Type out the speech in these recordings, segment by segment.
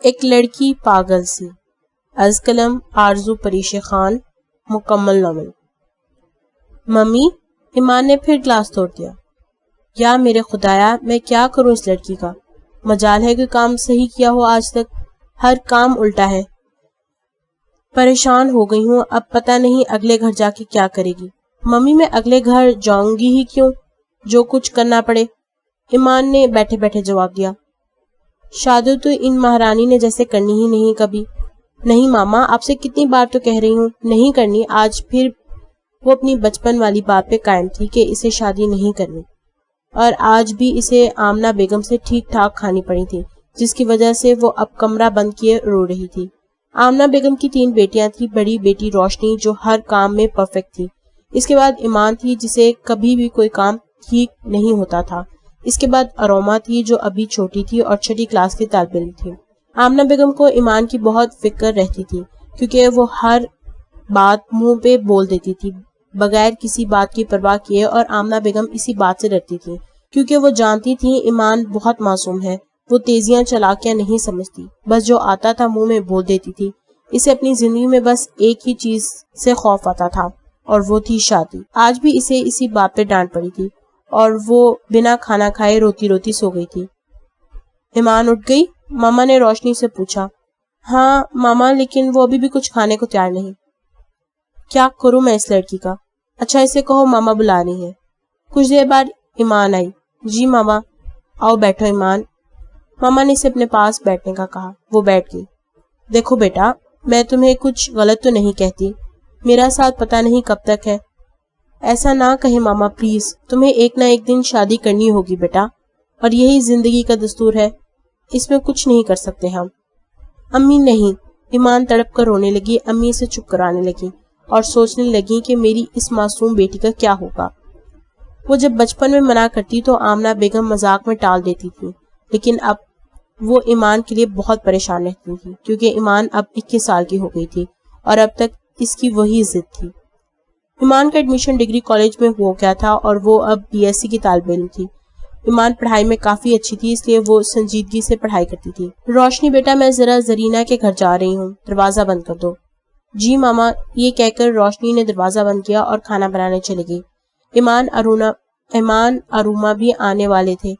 ایک لڑکی پاگل سی، از قلم آرزو پریش خان، مکمل ناول۔ ممی، ایمان نے پھر گلاس توڑ دیا۔ یا میرے خدایا، میں کیا کروں اس لڑکی کا؟ مجال ہے کہ کام صحیح کیا ہو آج تک، ہر کام الٹا ہے۔ پریشان ہو گئی ہوں، اب پتہ نہیں اگلے گھر جا کے کیا کرے گی۔ ممی میں اگلے گھر جاؤں گی ہی کیوں، جو کچھ کرنا پڑے، ایمان نے بیٹھے بیٹھے جواب دیا۔ شادی تو ان مہارانی نے جیسے کرنی ہی نہیں کبھی۔ نہیں ماما، آپ سے کتنی بار تو کہہ رہی ہوں نہیں کرنی۔ آج پھر وہ اپنی بچپن والی بات پہ قائم تھی کہ اسے شادی نہیں کرنی، اور آج بھی اسے آمنہ بیگم سے ٹھیک ٹھاک کھانی پڑی تھی، جس کی وجہ سے وہ اب کمرہ بند کیے رو رہی تھی۔ آمنہ بیگم کی 3 بیٹیاں تھیں، بڑی بیٹی روشنی جو ہر کام میں پرفیکٹ تھی، اس کے بعد ایمان تھی جسے کبھی بھی کوئی کام ٹھیک نہیں ہوتا تھا، اس کے بعد اروما تھی جو ابھی چھوٹی تھی اور 6ٹھی کلاس کی طالب علم تھی۔ آمنہ بیگم کو ایمان کی بہت فکر رہتی تھی، کیونکہ وہ ہر بات منہ پہ بول دیتی تھی بغیر کسی بات کی پرواہ کیے، اور آمنہ بیگم اسی بات سے ڈرتی تھی کیونکہ وہ جانتی تھی ایمان بہت معصوم ہے، وہ تیزیاں چالاکیاں نہیں سمجھتی، بس جو آتا تھا منہ میں بول دیتی تھی۔ اسے اپنی زندگی میں بس ایک ہی چیز سے خوف آتا تھا، اور وہ تھی شادی۔ آج بھی اسے اسی بات پہ ڈانٹ پڑی تھی، اور وہ بنا کھانا کھائے روتی روتی سو گئی تھی۔ ایمان اٹھ گئی؟ ماما نے روشنی سے پوچھا۔ ہاں ماما، لیکن وہ ابھی بھی کچھ کھانے کو تیار نہیں۔ کیا کروں میں اس لڑکی کا؟ اچھا اسے کہو ماما بلا رہی ہے۔ کچھ دیر بعد ایمان آئی۔ جی ماما۔ آؤ بیٹھو ایمان۔ ماما نے اسے اپنے پاس بیٹھنے کا کہا۔ وہ بیٹھ گئی۔ دیکھو بیٹا، میں تمہیں کچھ غلط تو نہیں کہتی، میرا ساتھ پتہ نہیں کب تک ہے۔ ایسا نہ کہے ماما پلیز، تمہیں ایک نہ ایک دن شادی کرنی ہوگی بیٹا، اور یہی زندگی کا دستور ہے، اس میں کچھ نہیں کر سکتے ہم۔ امی نہیں۔ ایمان تڑپ کر رونے لگی۔ امی اسے چپ کرانے لگی اور سوچنے لگی کہ میری اس معصوم بیٹی کا کیا ہوگا۔ وہ جب بچپن میں منع کرتی تو آمنہ بیگم مذاق میں ٹال دیتی تھی، لیکن اب وہ ایمان کے لیے بہت پریشان رہتی تھی، کیونکہ ایمان اب 21 سال کی ہو گئی تھی اور اب تک اس کی وہی ضد تھی۔ ایمان کا ایڈمیشن ڈگری کالج میں ہو گیا تھا اور وہ اب BSc کی طالب علم تھی۔ ایمان پڑھائی میں کافی اچھی تھی، اس لیے وہ سنجیدگی سے پڑھائی کرتی تھی۔ روشنی بیٹا، میں ذرا زرینہ کے گھر جا رہی ہوں، دروازہ بند کر دو۔ جی ماما۔ یہ کہہ کر روشنی نے دروازہ بند کیا اور کھانا بنانے چلی گئی۔ ایمان اروما بھی آنے والے تھے۔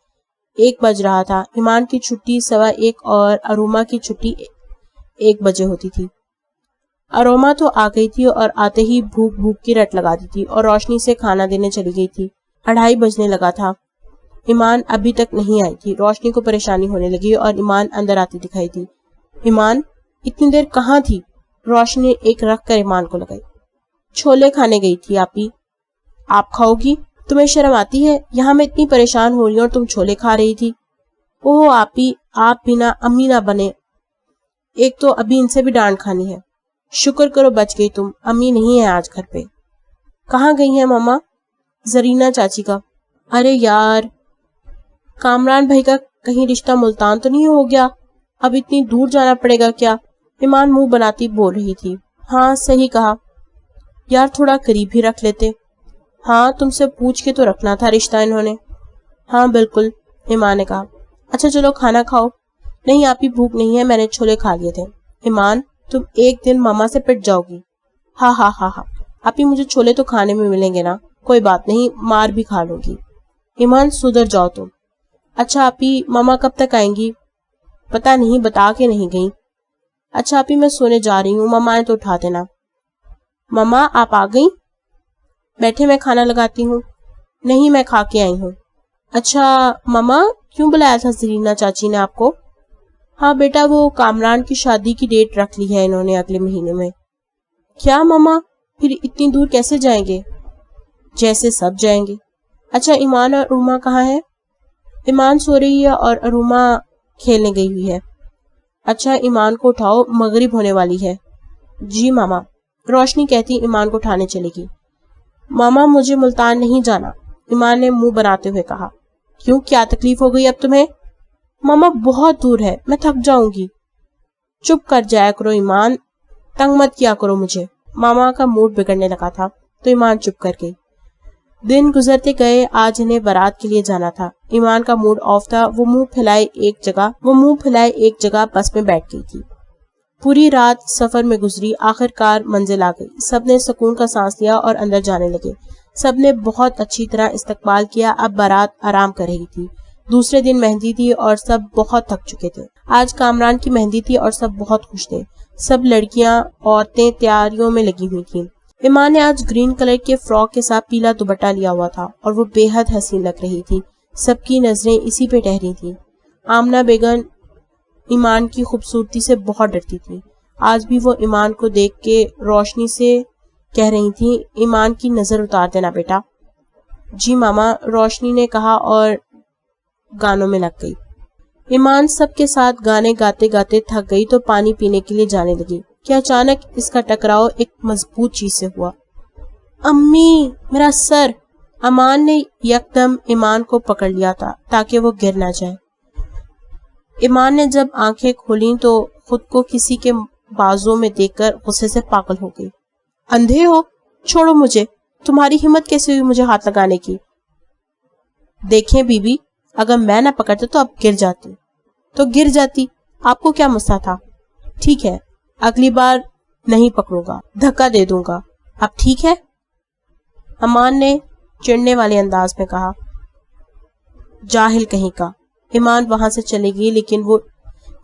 1 بج رہا تھا۔ ایمان کی چھٹی 1:15 اور اروما کی چھٹی 1 بجے ہوتی تھی۔ اروما تو آ گئی تھی اور آتے ہی بھوک کی رٹ لگا دی تھی اور روشنی سے کھانا دینے چلی گئی تھی۔ 2:30 بجنے لگا تھا۔ ایمان ابھی تک نہیں آئی تھی۔ روشنی کو پریشانی ہونے لگی اور ایمان اندر آتی دکھائی دی۔ ایمان، اتنی دیر کہاں تھی؟ روشنی نے ایک رکھ کر ایمان کو لگائی۔ چھولے کھانے گئی تھی آپی۔ آپ کھاؤ گی؟ تمہیں شرم آتی ہے؟ یہاں میں اتنی پریشان ہو رہی ہوں اور تم چھولے کھا رہی تھی۔ اوہ آپی، آپ بنا امی نہ بنے، ایک تو ابھی ان سے بھی ڈانٹ کھانی ہے۔ شکر کرو بچ گئی تم، امی نہیں ہے آج گھر پہ۔ کہاں گئی ہیں ماما؟ زرینہ چاچی کا۔ ارے یار، کامران بھائی کا کہیں رشتہ ملتان تو نہیں ہو گیا؟ اب اتنی دور جانا پڑے گا کیا؟ ایمان منہ بناتی بول رہی تھی۔ ہاں صحیح کہا یار، تھوڑا قریب ہی رکھ لیتے۔ ہاں تم سے پوچھ کے تو رکھنا تھا رشتہ انہوں نے۔ ہاں بالکل، ایمان نے کہا۔ اچھا چلو کھانا کھاؤ۔ نہیں آپی بھوک نہیں ہے، میں نے چھولے کھا لیے تھے۔ ایمان، تم ایک دن ماما سے پٹ جاؤ گی۔ ہاں ہاں ہاں ہاں آپی، مجھے چھولے تو کھانے میں ملیں گے نا، کوئی بات نہیں، مار بھی کھا لوں گی۔ ایمان سدھر جاؤ تم۔ اچھا آپی، ماما کب تک آئیں گی؟ پتہ نہیں، بتا کے نہیں گئی۔ اچھا آپی، میں سونے جا رہی ہوں، ماما نے تو اٹھا دینا۔ ماما آپ آ گئی؟ بیٹھے، میں کھانا لگاتی ہوں۔ نہیں، میں کھا کے آئی ہوں۔ اچھا ماما، کیوں بلایا تھا زرینہ چاچی نے آپ کو؟ ہاں بیٹا، وہ کامران کی شادی کی ڈیٹ رکھ لی ہے انہوں نے اگلے مہینے میں۔ کیا ماما، پھر اتنی دور کیسے جائیں گے؟ جیسے سب جائیں گے۔ اچھا ایمان اور اروما کہاں ہے؟ ایمان سو رہی ہے اور اروما کھیلنے گئی ہوئی ہے۔ اچھا ایمان کو اٹھاؤ، مغرب ہونے والی ہے۔ جی ماما، روشنی کہتی ایمان کو اٹھانے چلے گی۔ ماما مجھے ملتان نہیں جانا، ایمان نے منہ بناتے ہوئے کہا۔ کیوں، کیا تکلیف ہو گئی اب تمہیں؟ ماما بہت دور ہے، میں تھک جاؤں گی۔ چپ کر جایا کرو ایمان، تنگ مت کیا کرو مجھے۔ ماما کا موڈ بگڑنے لگا تھا تو ایمان چپ کر گئی۔ دن گزرتے گئے، آج انہیں بارات کے لیے جانا تھا۔ ایمان کا موڈ آف تھا، وہ منہ پھیلائے ایک جگہ بس میں بیٹھ گئی تھی۔ پوری رات سفر میں گزری، آخر کار منزل آ گئی۔ سب نے سکون کا سانس لیا اور اندر جانے لگے۔ سب نے بہت اچھی طرح استقبال کیا۔ اب بارات آرام کر رہی تھی۔ دوسرے دن مہندی تھی اور سب بہت تھک چکے تھے۔ آج کامران کی مہندی تھی اور سب بہت خوش تھے۔ سب لڑکیاں، عورتیں تیاریوں میں لگی ہوئی تھیں۔ ایمان نے آج گرین کلر کے فراک کے ساتھ پیلا دوپٹہ لیا ہوا تھا اور وہ بے حد حسین لگ رہی تھی۔ سب کی نظریں اسی پہ ٹہری تھیں۔ آمنہ بیگم ایمان کی خوبصورتی سے بہت ڈرتی تھی۔ آج بھی وہ ایمان کو دیکھ کے روشنی سے کہہ رہی تھی، ایمان کی نظر اتار دینا بیٹا۔ جی ماما، روشنی نے کہا اور گانوں میں لگ گئی۔ ایمان سب کے ساتھ گانے گاتے گاتے تھک گئی تو پانی پینے کے لیے جانے لگی کہ اچانک اس کا ٹکراؤ ایک مضبوط چیز سے ہوا۔ امی، میرا سر! امان نے یکدم ایمان کو پکڑ لیا تھا تاکہ وہ گر نہ جائے۔ ایمان نے جب آنکھیں کھولیں تو خود کو کسی کے بازوں میں دیکھ کر غصے سے پاگل ہو گئی۔ اندھے ہو؟ چھوڑو مجھے، تمہاری ہمت کیسے ہوئی مجھے ہاتھ لگانے کی؟ دیکھیں بی بی، اگر میں نہ پکڑتا تو اب گر جاتی۔ آپ کو کیا مسئلہ تھا؟ ٹھیک ہے، اگلی بار نہیں پکڑوں گا، دھکا دے دوں گا۔ اب ٹھیک ہے؟ امان نے چڑھنے والے انداز میں کہا۔ جاہل کہیں کا۔ ایمان وہاں سے چلے گئی، لیکن وہ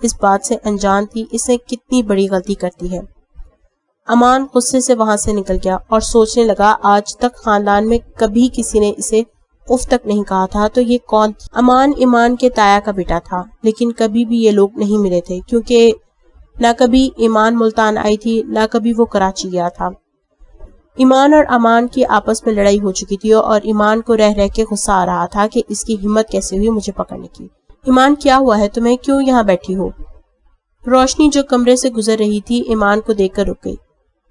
اس بات سے انجان تھی اس نے کتنی بڑی غلطی کرتی ہے۔ امان غصے سے وہاں سے نکل گیا اور سوچنے لگا، آج تک خاندان میں کبھی کسی نے اسے اف تک نہیں کہا تھا تو یہ کون تھی؟ امان ایمان کے تایا کا بیٹا تھا، لیکن کبھی بھی یہ لوگ نہیں ملے تھے، کیونکہ نہ کبھی ایمان ملتان آئی تھی، نہ کبھی وہ کراچی گیا تھا۔ ایمان اور امان کی آپس میں لڑائی ہو چکی تھی اور ایمان کو رہ رہ کے غصہ آ رہا تھا کہ اس کی ہمت کیسے ہوئی مجھے پکڑنے کی۔ ایمان، کیا ہوا ہے تمہیں؟ کیوں یہاں بیٹھی ہو؟ روشنی جو کمرے سے گزر رہی تھی ایمان کو دیکھ کر رک گئی۔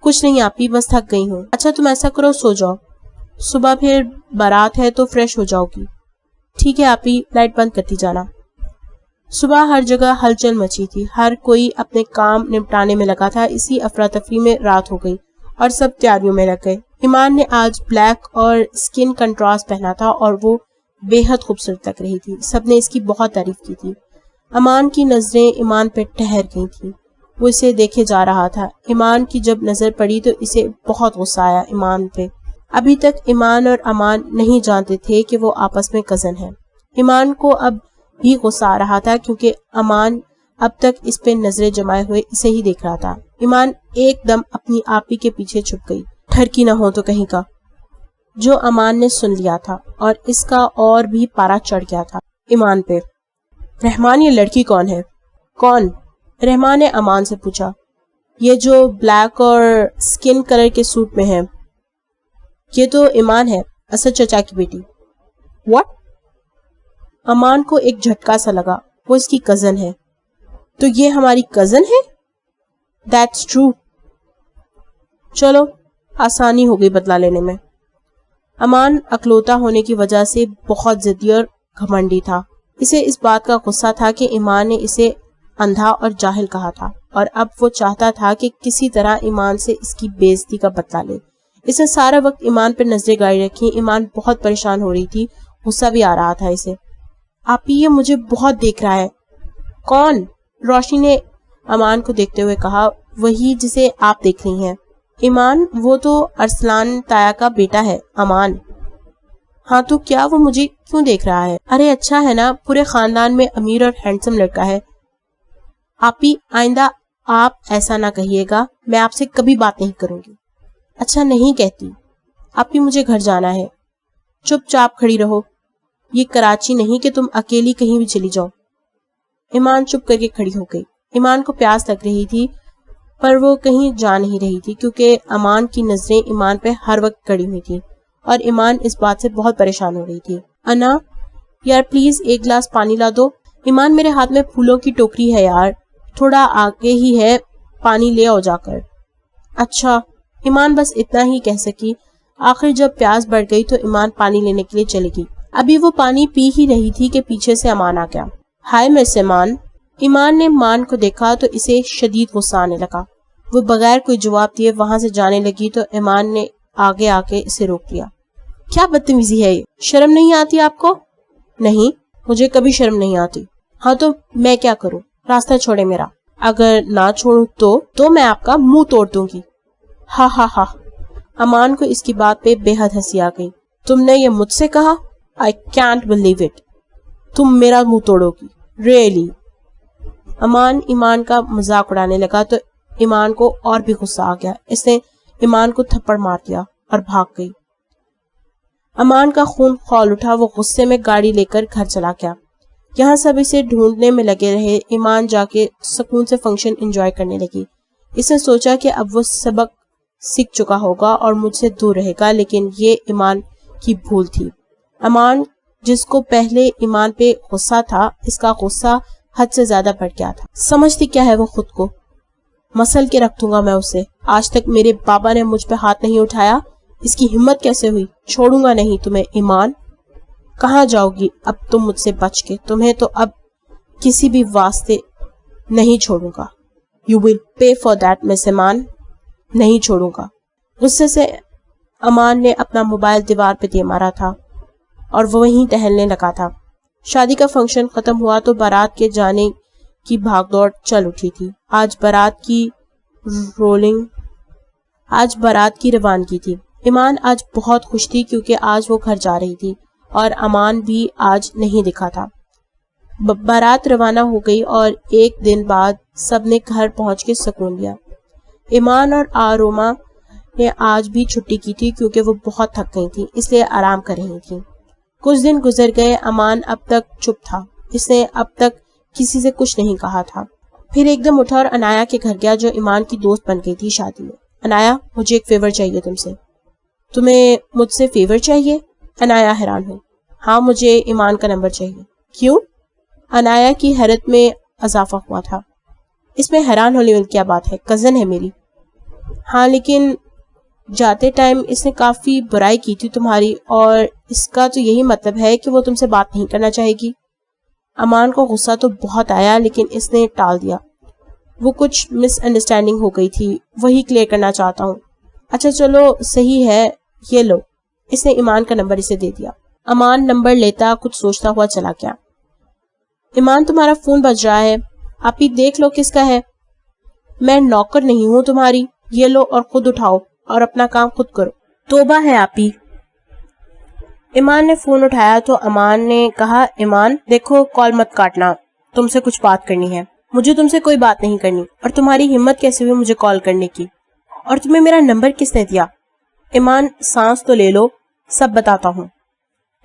کچھ نہیں آپی، بس تھک گئی ہوں۔ اچھا تم ایسا کرو، سو جاؤ، صبح پھر بارات ہے تو فریش ہو جاؤ گی۔ ٹھیک ہے آپی، لائٹ بند کرتی جانا۔ صبح ہر جگہ ہلچل مچی تھی، ہر کوئی اپنے کام نپٹانے میں لگا تھا۔ اسی افراتفری میں رات ہو گئی اور سب تیاریوں میں لگ گئے۔ ایمان نے آج بلیک اور اسکن کنٹراسٹ پہنا تھا اور وہ بے حد خوبصورت لگ رہی تھی۔ سب نے اس کی بہت تعریف کی تھی۔ امان کی نظریں ایمان پہ ٹھہر گئی تھیں، وہ اسے دیکھے جا رہا تھا۔ ایمان کی جب نظر پڑی تو اسے بہت غصہ آیا ایمان پہ۔ ابھی تک ایمان اور امان نہیں جانتے تھے کہ وہ آپس میں کزن ہیں۔ ایمان کو اب بھی غصہ آ رہا تھا کیونکہ امان اب تک اس پہ نظریں جمائے ہوئے اسے ہی دیکھ رہا تھا۔ ایمان ایک دم اپنی آپی کے پیچھے چھپ گئی، ٹھرکی نہ ہو تو کہیں کا، جو امان نے سن لیا تھا اور اس کا اور بھی پارا چڑھ گیا تھا ایمان پہ۔ رحمان، یہ لڑکی کون ہے؟ کون؟ رحمان نے امان سے پوچھا۔ یہ جو بلیک اور اسکن کلر کے سوٹ میں ہے، یہ تو ایمان ہے، اسد چچا کی بیٹی۔ واٹ؟ امان کو ایک جھٹکا سا لگا، وہ اس کی کزن ہے۔ تو یہ ہماری کزن ہے؟ That's true. چلو، آسانی ہو گئی بدلہ لینے میں۔ امان اکلوتا ہونے کی وجہ سے بہت ضدی اور گھمنڈی تھا۔ اسے اس بات کا غصہ تھا کہ ایمان نے اسے اندھا اور جاہل کہا تھا اور اب وہ چاہتا تھا کہ کسی طرح ایمان سے اس کی بے عزتی کا بدلہ لے۔ اس نے سارا وقت ایمان پر نظریں گاڑی رکھی۔ ایمان بہت پریشان ہو رہی تھی، غصہ بھی آ رہا تھا اسے۔ آپی، یہ مجھے بہت دیکھ رہا ہے۔ کون؟ روشنی نے امان کو دیکھتے ہوئے کہا۔ وہی جسے آپ دیکھ رہی ہیں۔ ایمان، وہ تو ارسلان تایا کا بیٹا ہے، امان۔ ہاں تو کیا وہ مجھے کیوں دیکھ رہا ہے؟ ارے اچھا ہے نا، پورے خاندان میں امیر اور ہینڈسم لڑکا ہے۔ آپی، آئندہ آپ ایسا نہ کہیے گا، میں آپ سے کبھی بات نہیں کروں گی۔ اچھا نہیں کہتی۔ آپی، مجھے گھر جانا ہے۔ چپ چاپ کھڑی رہو، یہ کراچی نہیں کہ تم اکیلی کہیں بھی چلی جاؤ۔ ایمان چپ کر کے کھڑی ہو گئی۔ ایمان کو پیاس لگ رہی تھی پر وہ کہیں جا نہیں رہی تھی کیونکہ امان کی نظریں ایمان پہ ہر وقت گڑی ہوئی تھی اور ایمان اس بات سے بہت پریشان ہو رہی تھی۔ انا یار پلیز ایک گلاس پانی لا دو۔ ایمان، میرے ہاتھ میں پھولوں کی ٹوکری ہے یار، تھوڑا آگے ہی ہے، پانی لے آؤ جا کر۔ اچھا۔ ایمان بس اتنا ہی کہہ سکی۔ آخر جب پیاس بڑھ گئی تو ایمان پانی لینے کے لیے چلی گئی۔ ابھی وہ پانی پی ہی رہی تھی کہ پیچھے سے امان آ گیا۔ ہائے مس ایمان۔ ایمان نے مان کو دیکھا تو اسے شدید غصہ آنے لگا۔ وہ بغیر کوئی جواب دیے وہاں سے جانے لگی تو ایمان نے آگے آ کے اسے روک لیا۔ کیا بدتمیزی ہے یہ، شرم نہیں آتی آپ کو؟ نہیں، مجھے کبھی شرم نہیں آتی۔ ہاں تو میں کیا کروں؟ راستہ چھوڑے میرا۔ اگر نہ چھوڑوں تو میں آپ کا منہ توڑ دوں گی۔ ہا ہا ہا۔ امان کو اس کی بات پہ بے حد ہنسی آ گئی۔ تم نے یہ مجھ سے کہا؟ I can't believe it۔ تم میرا منہ توڑو گی؟ Really؟ امان ایمان کا مذاق اڑانے لگا تو ایمان کو اور بھی غصہ آ گیا۔ اس نے ایمان کو تھپڑ مار دیا اور بھاگ گئی۔ امان کا خون کھول اٹھا، وہ غصے میں گاڑی لے کر گھر چلا گیا۔ یہاں سب اسے ڈھونڈنے میں لگے رہے۔ ایمان جا کے سکون سے فنکشن انجوائے کرنے لگی۔ اس نے سوچا کہ اب وہ سبق سیکھ چکا ہوگا اور مجھ سے دور رہے گا، لیکن یہ ایمان کی بھول تھی۔ امان جس کو پہلے ایمان پہ غصہ تھا، اس کا غصہ حد سے زیادہ بڑھ گیا تھا۔ سمجھتی کیا ہے وہ خود کو؟ مسل کے رکھ دوں گا میں اسے۔ آج تک میرے بابا نے مجھ پہ ہاتھ نہیں اٹھایا، اس کی ہمت کیسے ہوئی؟ چھوڑوں گا نہیں تمہیں ایمان۔ کہاں جاؤ گی اب تم مجھ سے بچ کے؟ تمہیں تو اب کسی بھی واسطے نہیں چھوڑوں گا۔ You will pay for that مس ایمان۔ نہیں چھوڑوں گا۔ غصے سے امان نے اپنا موبائل دیوار پہ دے مارا تھا اور وہ وہیں ٹہلنے لگا تھا۔ شادی کا فنکشن ختم ہوا تو بارات کے جانے کی بھاگ دوڑ چل اٹھی تھی۔ آج بارات کی روانگی تھی۔ ایمان آج بہت خوش تھی کیونکہ آج وہ گھر جا رہی تھی اور امان بھی آج نہیں دکھا تھا۔ بارات روانہ ہو گئی اور ایک دن بعد سب نے گھر پہنچ کے سکون لیا۔ ایمان اور آروما نے آج بھی چھٹی کی تھی کیونکہ وہ بہت تھک گئی تھی، اس لیے آرام کر رہی تھی۔ کچھ دن گزر گئے، امان اب تک چپ تھا۔ اس نے اب تک کسی سے کچھ نہیں کہا تھا۔ پھر ایک دم اٹھا اور انایا کے گھر گیا جو ایمان کی دوست بن گئی تھی شادی میں۔ انایا، مجھے ایک فیور چاہیے تم سے۔ تمہیں مجھ سے فیور چاہیے؟ انایا حیران ہوئی۔ ہاں، مجھے ایمان کا نمبر چاہیے۔ کیوں؟ انایا کی حیرت میں اضافہ ہوا تھا۔ اس میں حیران ہونے والی کیا بات ہے؟ کزن ہے میری۔ ہاں، لیکن جاتے ٹائم اس نے کافی برائی کی تھی تمہاری، اور اس کا تو یہی مطلب ہے کہ وہ تم سے بات نہیں کرنا چاہے گی۔ امان کو غصہ تو بہت آیا لیکن اس نے ٹال دیا۔ وہ کچھ مس انڈرسٹینڈنگ ہو گئی تھی، وہی کلیئر کرنا چاہتا ہوں۔ اچھا چلو صحیح ہے، یہ لو۔ اس نے ایمان کا نمبر اسے دے دیا۔ امان نمبر لیتا کچھ سوچتا ہوا چلا گیا۔ ایمان، تمہارا فون بج رہا ہے، آپ ہی دیکھ لو کس کا ہے۔ میں نوکر نہیں ہوں تمہاری، یہ لو اور خود اٹھاؤ اور اپنا کام خود کرو۔ توبہ ہے آپ ہی۔ ایمان نے فون اٹھایا تو امان نے کہا، ایمان دیکھو کال مت کاٹنا، تم سے کچھ بات کرنی ہے۔ مجھے تم سے کوئی بات نہیں کرنی، اور تمہاری ہمت کیسے ہوئی مجھے کال کرنے کی؟ اور تمہیں میرا نمبر کس نے دیا؟ ایمان سانس تو لے لو، سب بتاتا ہوں۔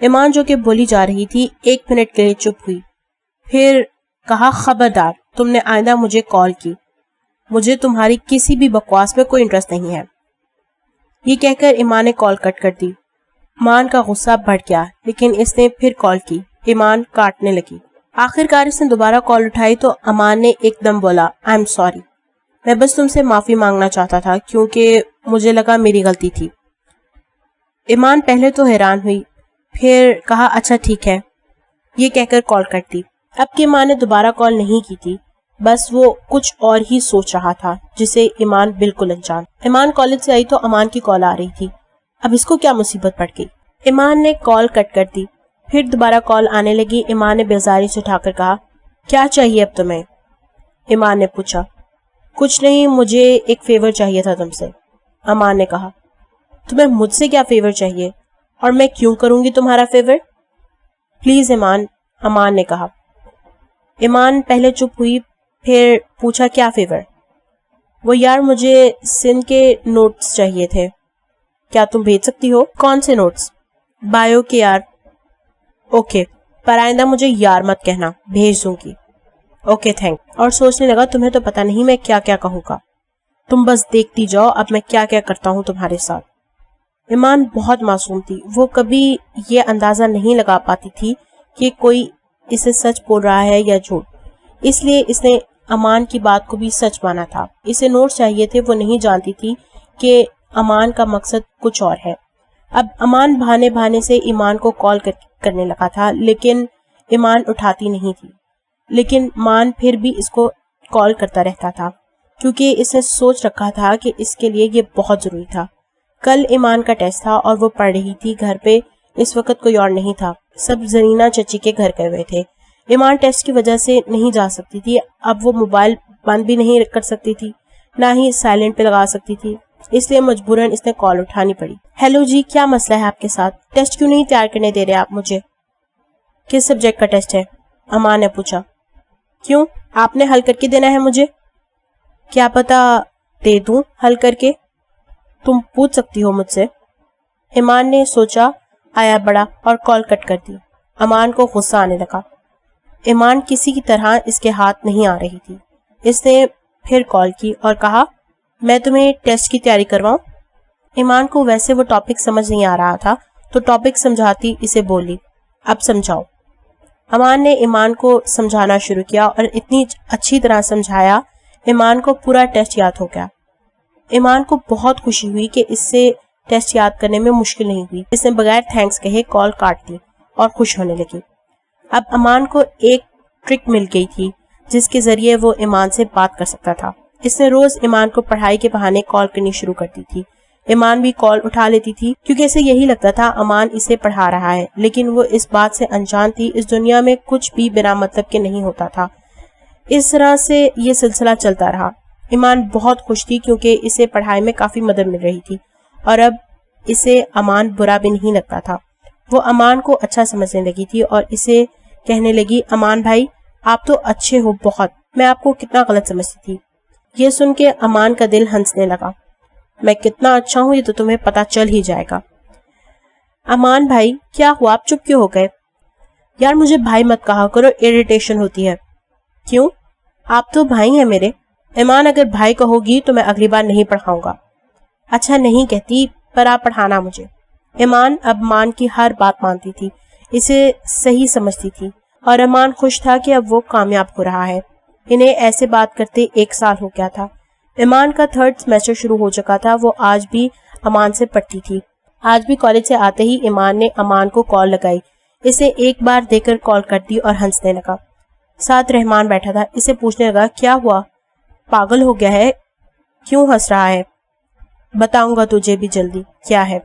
ایمان جو کہ بولی جا رہی تھی 1 منٹ کے لیے چپ ہوئی، پھر کہا، خبردار تم نے آئندہ مجھے کال کی، مجھے تمہاری کسی بھی بکواس میں کوئی انٹرسٹ نہیں ہے۔ یہ کہہ کر ایمان نے کال کٹ کر دی۔ ایمان کا غصہ بڑھ گیا لیکن اس نے پھر کال کی۔ ایمان کاٹنے لگی۔ آخر کار اس نے دوبارہ کال اٹھائی تو امان نے ایک دم بولا، آئی ایم سوری، میں بس تم سے معافی مانگنا چاہتا تھا کیونکہ مجھے لگا میری غلطی تھی۔ ایمان پہلے تو حیران ہوئی، پھر کہا، اچھا ٹھیک ہے، یہ کہہ کر کال کٹ دی۔ اب کی ماں نے دوبارہ کال نہیں کی تھی، بس وہ کچھ اور ہی سوچ رہا تھا جسے ایمان بالکل انجان۔ ایمان کالج سے آئی تو امان کی کال آ رہی تھی۔ اب اس کو کیا مصیبت پڑ گئی؟ ایمان نے کال کٹ کر دی، پھر دوبارہ کال آنے لگی۔ ایمان نے بیزاری سے اٹھا کر کہا، کیا چاہیے اب تمہیں؟ ایمان نے پوچھا۔ کچھ نہیں، مجھے ایک فیور چاہیے تھا تم سے۔ امان نے کہا، تمہیں مجھ سے کیا فیور چاہیے اور میں کیوں کروں گی تمہارا فیور؟ پلیز ایمان، امان نے کہا۔ ایمان پہلے چپ ہوئی، پھر پوچھا، کیا فیور؟ وہ یار مجھے سندھ کے نوٹس چاہیے تھے، کیا تم بھیج سکتی ہو؟ کون سے نوٹس؟ بایو کے یار۔ اوکے، پر آئندہ مجھے یار مت کہنا، بھیج دوں گی۔ Okay thank. اور سوچنے لگا، تمہیں تو پتا نہیں میں کیا کیا کہوں گا، تم بس دیکھتی جاؤ اب میں کیا کیا کرتا ہوں تمہارے ساتھ۔ ایمان بہت معصوم تھی، وہ کبھی یہ اندازہ نہیں لگا پاتی تھی کہ کوئی اسے سچ بول رہا ہے یا جھوٹ، اس لیے اس نے امان کی بات کو بھی سچ مانا تھا۔ اسے نوٹ چاہیے تھے، وہ نہیں جانتی تھی کہ امان کا مقصد کچھ اور ہے۔ اب امان بہانے بہانے سے ایمان کو کال کرنے لگا تھا لیکن ایمان اٹھاتی نہیں تھی، لیکن مان پھر بھی اس کو کال کرتا رہتا تھا کیونکہ اس نے سوچ رکھا تھا کہ اس کے لیے یہ بہت ضروری تھا۔ کل ایمان کا ٹیسٹ تھا اور وہ پڑھ رہی تھی. گھر پہ اس وقت کوئی اور نہیں تھا. سب زرینہ چچی کے گھر گئے ہوئے تھے. ایمان ٹیسٹ کی وجہ سے نہیں جا سکتی تھی. اب وہ موبائل بند بھی نہیں کر سکتی تھی، نہ ہی سائلنٹ پہ لگا سکتی تھی، اس لیے مجبوراً اس نے کال اٹھانی پڑی. ہیلو جی، کیا مسئلہ ہے آپ کے ساتھ؟ ٹیسٹ کیوں نہیں تیار کرنے دے رہے آپ مجھے؟ کس سبجیکٹ کا ٹیسٹ ہے؟ امان نے پوچھا. کیوں، آپ نے حل کر کے دینا ہے مجھے؟ کیا پتا دے دوں حل کر کے، تم پوچھ سکتی ہو مجھ سے. ایمان نے سوچا آیا بڑا اور کال کٹ کر دی. امان کو غصہ آنے لگا. ایمان کسی کی طرح اس کے ہاتھ نہیں آ رہی تھی. اس نے پھر کال کی اور کہا میں تمہیں ٹیسٹ کی تیاری کرواؤں. ایمان کو ویسے وہ ٹاپک سمجھ نہیں آ رہا تھا تو ٹاپک سمجھاتی اسے بولی اب سمجھاؤ. امان نے ایمان کو سمجھانا شروع کیا اور اتنی اچھی طرح سمجھایا ایمان کو پورا ٹیسٹ یاد ہو گیا. ایمان کو بہت خوشی ہوئی کہ اس سے ٹیسٹ یاد کرنے میں مشکل نہیں ہوئی. اس نے بغیر تھینکس کہے کال کاٹ دی اور خوش ہونے لگی. اب امان کو ایک ٹرک مل گئی تھی جس کے ذریعے وہ ایمان سے بات کر سکتا تھا. اس نے روز ایمان کو پڑھائی کے بہانے کال کرنی شروع کرتی تھی. ایمان بھی کال اٹھا لیتی تھی کیونکہ اسے یہی لگتا تھا امان اسے پڑھا رہا ہے، لیکن وہ اس بات سے انجان تھی اس دنیا میں کچھ بھی بنا مطلب کے نہیں ہوتا تھا. اس طرح سے یہ سلسلہ چلتا رہا. ایمان بہت خوش تھی کیونکہ اسے پڑھائی میں کافی مدد مل رہی تھی اور اب اسے امان برا بھی نہیں لگتا تھا. وہ امان کو اچھا سمجھنے لگی تھی اور اسے کہنے لگی امان بھائی آپ تو اچھے ہو بہت، میں آپ کو کتنا غلط سمجھتی تھی. یہ سن کے امان کا دل ہنسنے لگا. میں کتنا اچھا ہوں یہ تو تمہیں پتا چل ہی جائے گا. امان بھائی کیا ہوا، آپ چپ کیوں ہو گئے؟ یار مجھے بھائی مت کہا کرو، اریٹیشن ہوتی ہے. کیوں، آپ تو بھائی ہیں میرے. ایمان اگر بھائی کہو گی تو میں اگلی بار نہیں پڑھاؤں گا. اچھا نہیں کہتی پر آپ پڑھانا مجھے. ایمان اب مان کی ہر بات مانتی تھی، اسے صحیح سمجھتی تھی اور امان خوش تھا کہ اب وہ کامیاب ہو رہا ہے. انہیں ایسے بات کرتے 1 سال ہو گیا تھا. ایمان کا 3rd سیمسٹر شروع ہو چکا تھا. وہ آج بھی امان سے پڑھتی تھی. آج بھی کالج سے آتے ہی ایمان نے امان کو کال لگائی. اسے ایک بار دے کر کال کر دی اور ہنسنے لگا. ساتھ رحمان بیٹھا تھا. اسے پوچھنے لگا کیا ہوا، پاگل ہو گیا ہے، کیوں ہنس رہا ہے؟ بتاؤں گا تجھے بھی جلدی کیا ہے.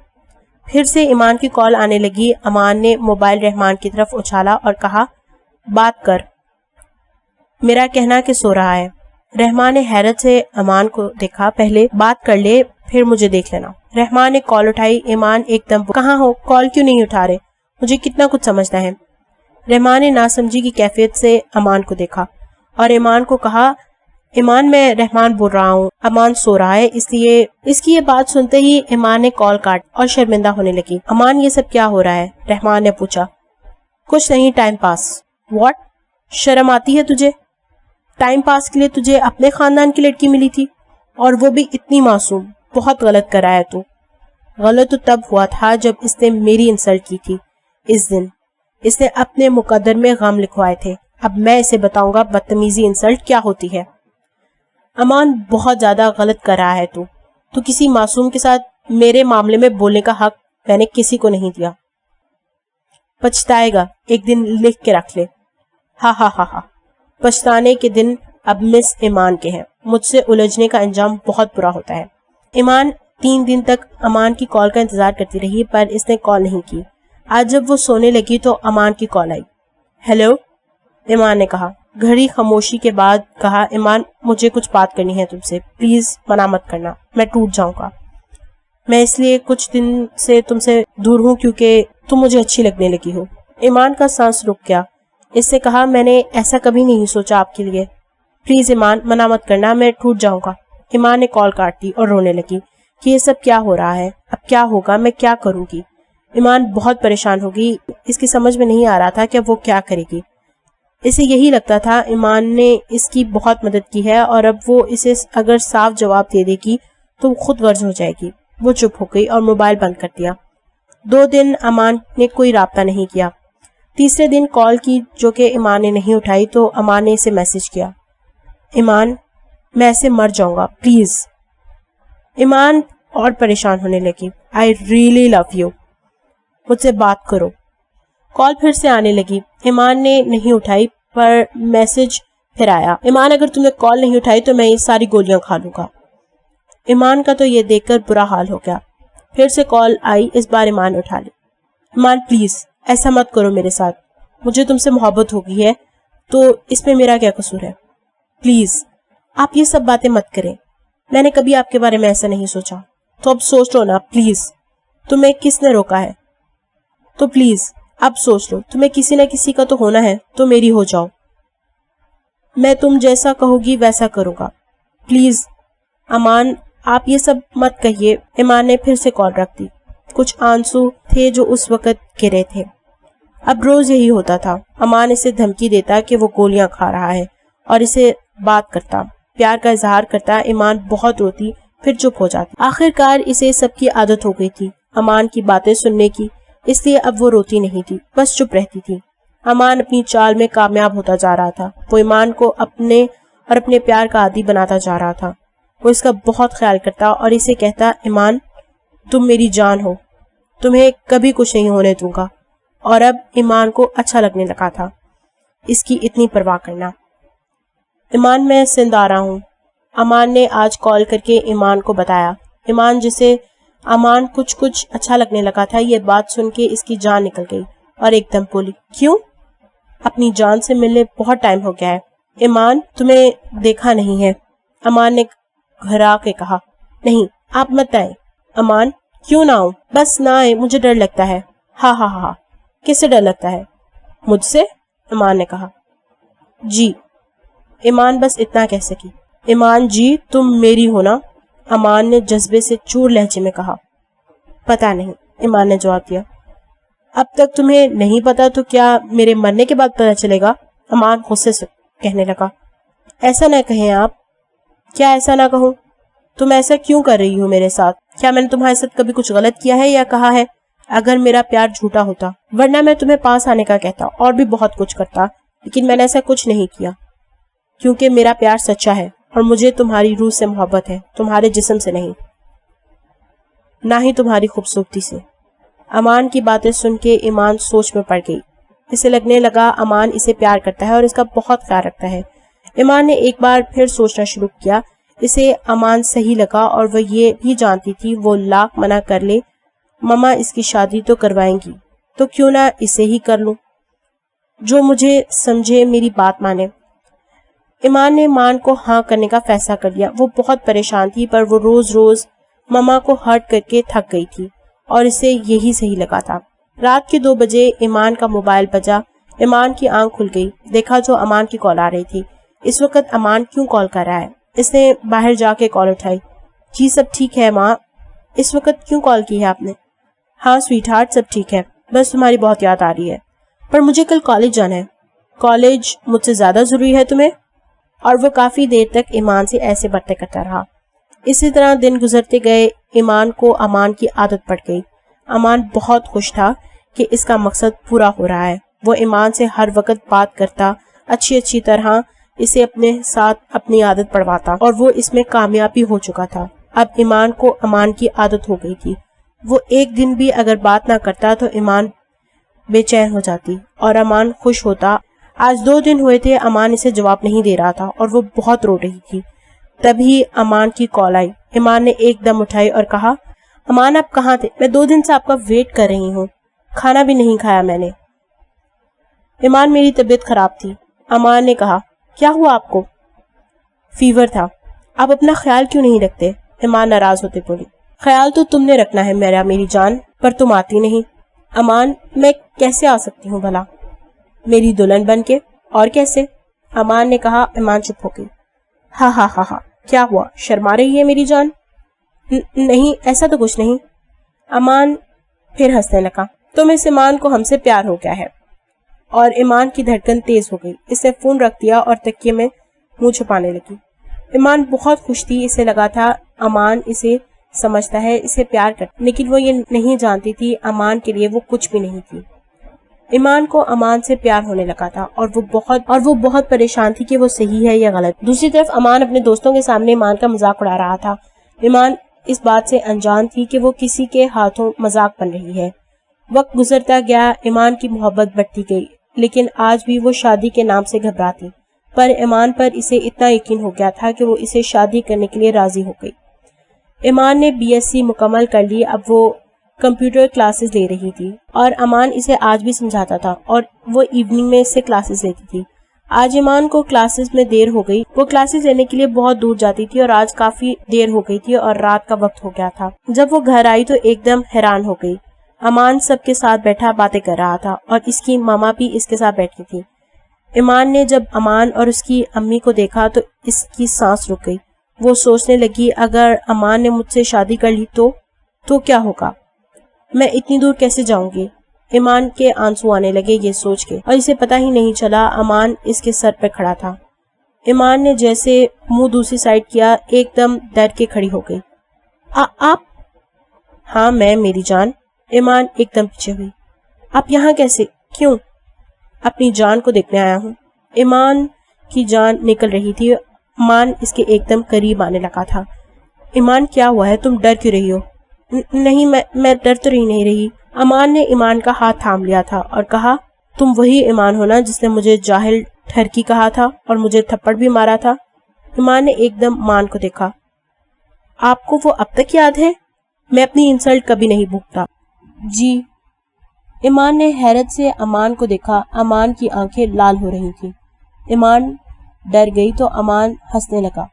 پھر سے ایمان کی کال آنے لگی. امان نے موبائل رحمان کی طرف اچھالا اور کہا بات کر، میرا کہنا کہ سو رہا ہے. رحمان نے حیرت سے امان کو دیکھا. پہلے بات کر لے پھر مجھے دیکھ لینا. رحمان نے کال اٹھائی. ایمان ایک دم کہاں ہو، کال کیوں نہیں اٹھا رہے، مجھے کتنا کچھ سمجھنا ہے. رحمان نے ناسمجھی کی کیفیت سے امان کو دیکھا اور ایمان کو کہا ایمان میں رحمان بول رہا ہوں، امان سو رہا ہے اس لیے. اس کی یہ بات سنتے ہی ایمان نے کال کاٹ اور شرمندہ ہونے لگی. امان یہ سب کیا ہو رہا ہے؟ رحمان نے پوچھا. کچھ نہیں، ٹائم پاس. واٹ، شرم آتی ہے تجھے؟ ٹائم پاس کے لیے تجھے اپنے خاندان کی لڑکی ملی تھی اور وہ بھی اتنی معصوم. بہت غلط کرا ہے تو. غلط تو تب ہوا تھا جب اس نے میری انسلٹ کی تھی. اس دن اس نے اپنے مقدر میں غم لکھوائے تھے. اب میں اسے بتاؤں گا بدتمیزی انسلٹ کیا ہوتی ہے. امان بہت زیادہ غلط کر رہا ہے تو کسی معصوم کے ساتھ میرے معاملے میں بولنے کا حق میں نے کسی کو نہیں دیا. پچھتائے گا ایک دن، لکھ کے رکھ لے. ہاں ہاں ہاں ہاں. پچھتانے کے دن اب مس ایمان کے ہیں. مجھ سے الجھنے کا انجام بہت برا ہوتا ہے. ایمان 3 دن تک امان کی کال کا انتظار کرتی رہی پر اس نے کال نہیں کی. آج جب وہ سونے لگی تو امان کی کال آئی. ہیلو، ایمان نے کہا. گھڑی خاموشی کے بعد کہا ایمان مجھے کچھ بات کرنی ہے تم سے، پلیز منع مت کرنا، میں ٹوٹ جاؤں گا. میں اس لیے کچھ دن سے تم سے دور ہوں کیونکہ تم مجھے اچھی لگنے لگی ہو. ایمان کا سانس رک گیا. اس نے کہا میں نے ایسا کبھی نہیں سوچا آپ کے لیے. پلیز ایمان منع مت کرنا، میں ٹوٹ جاؤں گا. ایمان نے کال کاٹ دی اور رونے لگی کہ یہ سب کیا ہو رہا ہے، اب کیا ہوگا، میں کیا کروں گی. ایمان بہت پریشان ہوگی. اس کی سمجھ میں نہیں آ رہا تھا کہ وہ کیا کرے گی. اسے یہی لگتا تھا ایمان نے اس کی بہت مدد کی ہے اور اب وہ اسے اگر صاف جواب دے دے گی تو خود غرض ہو جائے گی. وہ چپ ہو گئی اور موبائل بند کر دیا. 2 دن امان نے کوئی رابطہ نہیں کیا. تیسرے دن کال کی جو کہ ایمان نے نہیں اٹھائی تو امان نے اسے میسج کیا. ایمان میں ایسے مر جاؤں گا پلیز. ایمان اور پریشان ہونے لگی. آئی ریئلی لو یو، مجھ سے بات کرو. کال پھر سے آنے لگی. ایمان نے نہیں اٹھائی پر میسج پھر آیا. ایمان اگر تم نے کال نہیں اٹھائی تو میں یہ ساری گولیاں کھا لوں گا. ایمان کا تو یہ دیکھ کر برا حال ہو گیا. پھر سے کال آئی، اس بار ایمان نے اٹھا لی۔ ایمان پلیز ایسا مت کرو میرے ساتھ، مجھے تم سے محبت ہو گئی ہے تو اس میں میرا کیا قصور ہے؟ پلیز آپ یہ سب باتیں مت کریں، میں نے کبھی آپ کے بارے میں ایسا نہیں سوچا، تو اب سوچ لو نا پلیز، تمہیں کس نے روکا ہے؟ تو پلیز اب سوچ لو، تمہیں کسی نہ کسی کا تو ہونا ہے، تو میری ہو جاؤ، میں تم جیسا کہو گی ویسا کروں گا، پلیز۔ امان آپ یہ سب مت کہیے۔ ایمان نے پھر سے کال رکھ دی۔ کچھ آنسو تھے جو اس وقت گرے تھے۔ اب روز یہی ہوتا تھا، امان اسے دھمکی دیتا کہ وہ گولیاں کھا رہا ہے اور اسے بات کرتا، پیار کا اظہار کرتا۔ ایمان بہت روتی، پھر چپ ہو جاتی۔ آخر کار اسے سب کی عادت ہو گئی تھی امان کی باتیں سننے کی، اس لیے اب وہ روتی نہیں تھی، بس چپ رہتی تھی۔ امان اپنی چال میں کامیاب ہوتا جا رہا تھا، وہ ایمان کو اپنے اور اپنے پیار کا عادی بناتا جا رہا تھا۔ وہ اس کا بہت خیال کرتا اور اسے کہتا، ایمان تم میری جان ہو، تمہیں کبھی کچھ نہیں ہونے دوں گا۔ اور اب ایمان کو اچھا لگنے لگا تھا اس کی اتنی پرواہ کرنا۔ ایمان میں سندھ آ رہا ہوں، امان نے آج کال کر کے ایمان کو بتایا۔ ایمان جسے امان کچھ اچھا لگنے لگا تھا، یہ بات سن کے اس کی جان نکل گئی اور ایک دم بولی، کیوں؟ اپنی جان سے ملنے بہت ٹائم ہو گیا ہے، ایمان تمہیں دیکھا نہیں ہے۔ امان نے گھرا کے کہا، نہیں آپ مت آئیں۔ امان کیوں نہ آؤں؟ بس نہ آئے، مجھے ڈر لگتا ہے۔ ہاں ہاں ہاں، کس سے ڈر لگتا ہے؟ مجھ سے، ایمان نے کہا۔ جی، ایمان بس اتنا کہہ سکی۔ ایمان جی تم میری ہو نا؟ امان نے جذبے سے چور لہجے میں کہا۔ پتا نہیں، ایمان نے جواب دیا۔ اب تک تمہیں نہیں پتا تو کیا میرے مرنے کے بعد پتا چلے گا؟ امان غصے سے کہنے لگا۔ ایسا نہ کہیں آپ۔ کیا ایسا نہ کہوں؟ تم ایسا کیوں کر رہی ہو میرے ساتھ؟ کیا میں نے تمہارے ساتھ کبھی کچھ غلط کیا ہے یا کہا ہے؟ اگر میرا پیار جھوٹا ہوتا ورنہ میں تمہیں پاس آنے کا کہتا اور بھی بہت کچھ کرتا، لیکن میں نے ایسا کچھ نہیں کیا کیونکہ میرا پیار سچا ہے اور مجھے تمہاری روح سے محبت ہے، تمہارے جسم سے نہیں، نہ ہی تمہاری خوبصورتی سے۔ امان کی باتیں سن کے ایمان سوچ میں پڑ گئی۔ اسے لگنے لگا امان اسے پیار کرتا ہے اور اس کا بہت خیال رکھتا ہے۔ ایمان نے ایک بار پھر سوچنا شروع کیا۔ اسے امان صحیح لگا اور وہ یہ بھی جانتی تھی وہ لاکھ منع کر لے مما اس کی شادی تو کروائیں گی، تو کیوں نہ اسے ہی کر لوں، جو مجھے سمجھے میری بات مانے۔ ایمان نے مان کو ہاں کرنے کا فیصلہ کر لیا۔ وہ بہت پریشان تھی، پر وہ روز روز مما کو ہرٹ کر کے تھک گئی تھی اور اسے یہی صحیح لگا تھا۔ رات کے 2 بجے ایمان کا موبائل بجا۔ ایمان کی آنکھ کھل گئی، دیکھا جو امان کی کال آ رہی تھی۔ اس وقت امان کیوں کال کر رہا ہے؟ اس نے باہر جا کے کال اٹھائی۔ جی سب ٹھیک ہے ماں، اس وقت کیوں کال کی ہے آپ نے؟ ہاں سویٹ ہارٹ سب ٹھیک ہے، بس تمہاری بہت یاد آ رہی ہے، پر مجھے کل کالج جانا ہے۔ کالج مجھ سے زیادہ ضروری ہے تمہیں؟ اور وہ کافی دیر تک ایمان سے ایسے باتیں کرتا رہا۔ اسی طرح دن گزرتے گئے۔ ایمان کو امان کی عادت پڑ گئی۔ امان بہت خوش تھا کہ اس کا مقصد پورا ہو رہا ہے۔ وہ ایمان سے ہر وقت بات کرتا، اچھی طرح اسے اپنے ساتھ اپنی عادت پڑھواتا اور وہ اس میں کامیابی ہو چکا تھا۔ اب ایمان کو امان کی عادت ہو گئی تھی۔ وہ ایک دن بھی اگر بات نہ کرتا تو ایمان بے چین ہو جاتی اور امان خوش ہوتا۔ آج 2 دن ہوئے تھے امان اسے جواب نہیں دے رہا تھا اور وہ بہت رو رہی تھی۔ تبھی امان کی کال آئی۔ ایمان نے ایک دم اٹھائی اور کہا، امان آپ کہاں تھے؟ میں 2 دن سے آپ کا ویٹ کر رہی ہوں، کھانا بھی نہیں کھایا میں نے۔ ایمان میری طبیعت خراب تھی۔ امان نے کہا، کیا ہوا آپ کو؟ فیور تھا۔ آپ اپنا خیال کیوں نہیں رکھتے؟ ایمان ناراض ہوتے بولی۔ خیال تو تم نے رکھنا ہے میری جان، پر تم آتی نہیں۔ امان میں کیسے آ سکتی ہوں بھلا؟ میری دلہن بن کے، اور کیسے؟ امان نے کہا۔ ایمان چپ ہو گئی۔ ہاں ہاں ہاں ہاں، کیا ہوا؟ شرما رہی ہے میری جان؟ نہیں ایسا تو کچھ نہیں۔ امان پھر ہنسنے لگا۔ تم اس ایمان کو ہم سے پیار ہو گیا ہے۔ اور ایمان کی دھڑکن تیز ہو گئی۔ اس نے فون رکھ دیا اور تکیے میں منہ چھپانے لگی۔ ایمان بہت خوش تھی، اسے لگا تھا امان اسے سمجھتا ہے، اسے پیار کرتا، لیکن وہ یہ نہیں جانتی تھی امان کے لیے وہ کچھ بھی نہیں تھی۔ ایمان کو امان سے پیار ہونے لگا تھا اور وہ بہت پریشان تھی کہ وہ صحیح ہے یا غلط۔ دوسری طرف امان اپنے دوستوں کے سامنے ایمان کا مذاق اڑا رہا تھا۔ ایمان اس بات سے انجان تھی کہ وہ کسی کے ہاتھوں مذاق بن رہی ہے۔ وقت گزرتا گیا، ایمان کی محبت بڑھتی گئی، لیکن آج بھی وہ شادی کے نام سے گھبراتی، پر ایمان پر اسے اتنا یقین ہو گیا تھا کہ وہ اسے شادی کرنے کے لیے راضی ہو گئی۔ ایمان نے BSc مکمل کر لی. اب وہ کمپیوٹر کلاسز لے رہی تھی اور امان اسے آج بھی سمجھاتا تھا اور وہ ایوننگ میں اس سے کلاسز لیتی تھی. آج ایمان کو کلاسز میں دیر ہو گئی. وہ کلاسز لینے کے لیے بہت دور جاتی تھی اور آج کافی دیر ہو گئی تھی اور رات کا وقت ہو گیا تھا. جب وہ گھر آئی تو ایک دم حیران ہو گئی. امان سب کے ساتھ بیٹھا باتیں کر رہا تھا اور اس کی ماما بھی اس کے ساتھ بیٹھی تھی. ایمان نے جب امان اور اس کی امی کو دیکھا تو اس کی سانس رک گئی. وہ سوچنے لگی اگر امان نے مجھ سے شادی کر لی تو کیا ہوگا؟ میں اتنی دور کیسے جاؤں گی؟ ایمان کے آنسو آنے لگے یہ سوچ کے اور اسے پتہ ہی نہیں چلا امان اس کے سر پہ کھڑا تھا. ایمان نے جیسے منہ دوسری سائڈ کیا ایک دم ڈر کے کھڑی ہو گئی. آپ؟ ہاں میں میری جان. ایمان ایک دم پیچھے ہوئی. آپ یہاں کیسے؟ کیوں؟ اپنی جان کو دیکھنے آیا ہوں. ایمان کی جان نکل رہی تھی. امان اس کے ایک دم قریب آنے لگا تھا. ایمان کیا ہوا ہے؟ تم ڈر کیوں رہی ہو؟ نہیں میں ڈر تو نہیں رہی. امان نے ایمان کا ہاتھ تھام لیا تھا اور کہا تم وہی ایمان ہو نا جس نے مجھے جاہل ٹھرکی کہا تھا اور مجھے تھپڑ بھی مارا تھا؟ ایمان نے ایک دم امان کو دیکھا. آپ کو وہ اب تک یاد ہے؟ میں اپنی انسلٹ کبھی نہیں بھولتا. جی. ایمان نے حیرت سے امان کو دیکھا. امان کی آنکھیں لال ہو رہی تھی. ایمان ڈر گئی تو امان ہنسنے لگا.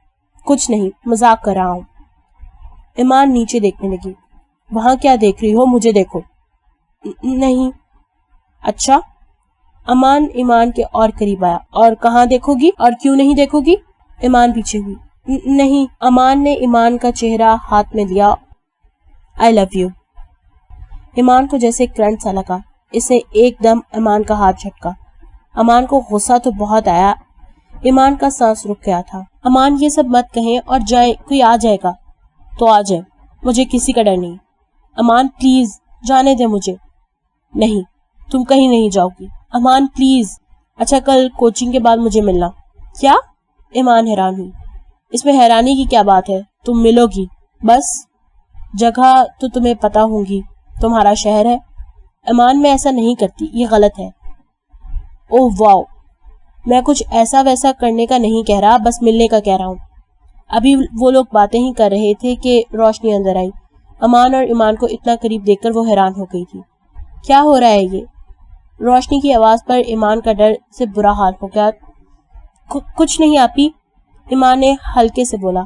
کچھ نہیں، مذاق کر رہا ہوں. ایمان نیچے دیکھنے لگی. وہاں کیا دیکھ رہی ہو؟ مجھے دیکھو. نہیں. اچھا. امان ایمان کے اور قریب آیا. اور کہاں دیکھو گی اور کیوں نہیں دیکھو گی؟ ایمان پیچھے ہوئی. نہیں. امان نے ایمان کا چہرہ ہاتھ میں لیا. I love you. ایمان کو جیسے کرنٹ سا لگا. اسے ایک دم ایمان کا ہاتھ جھٹکا. امان کو غصہ تو بہت آیا. ایمان کا سانس رک گیا تھا. امان یہ سب مت کہیں اور جائیں، کوئی آ جائے گا تو آ جائے، مجھے کسی کا ڈر نہیں. امان پلیز جانے دے مجھے. نہیں تم کہیں نہیں جاؤ گی. امان پلیز. اچھا کل کوچنگ کے بعد مجھے ملنا. کیا؟ ایمان حیران ہوئی. اس میں حیرانی کی کیا بات ہے؟ تم ملو گی بس. جگہ تو تمہیں پتا ہوں گی، تمہارا شہر ہے. ایمان میں ایسا نہیں کرتی، یہ غلط ہے. اوہ واو. میں کچھ ایسا ویسا کرنے کا نہیں کہہ رہا، بس ملنے کا کہہ رہا ہوں. ابھی وہ لوگ باتیں ہی کر رہے تھے کہ روشنی اندر آئی. امان اور ایمان کو اتنا قریب دیکھ کر وہ حیران ہو گئی تھی. کیا ہو رہا ہے یہ؟ روشنی کی آواز پر ایمان کا ڈر سے برا حال ہو گیا. کچھ نہیں آپی، ایمان نے ہلکے سے بولا.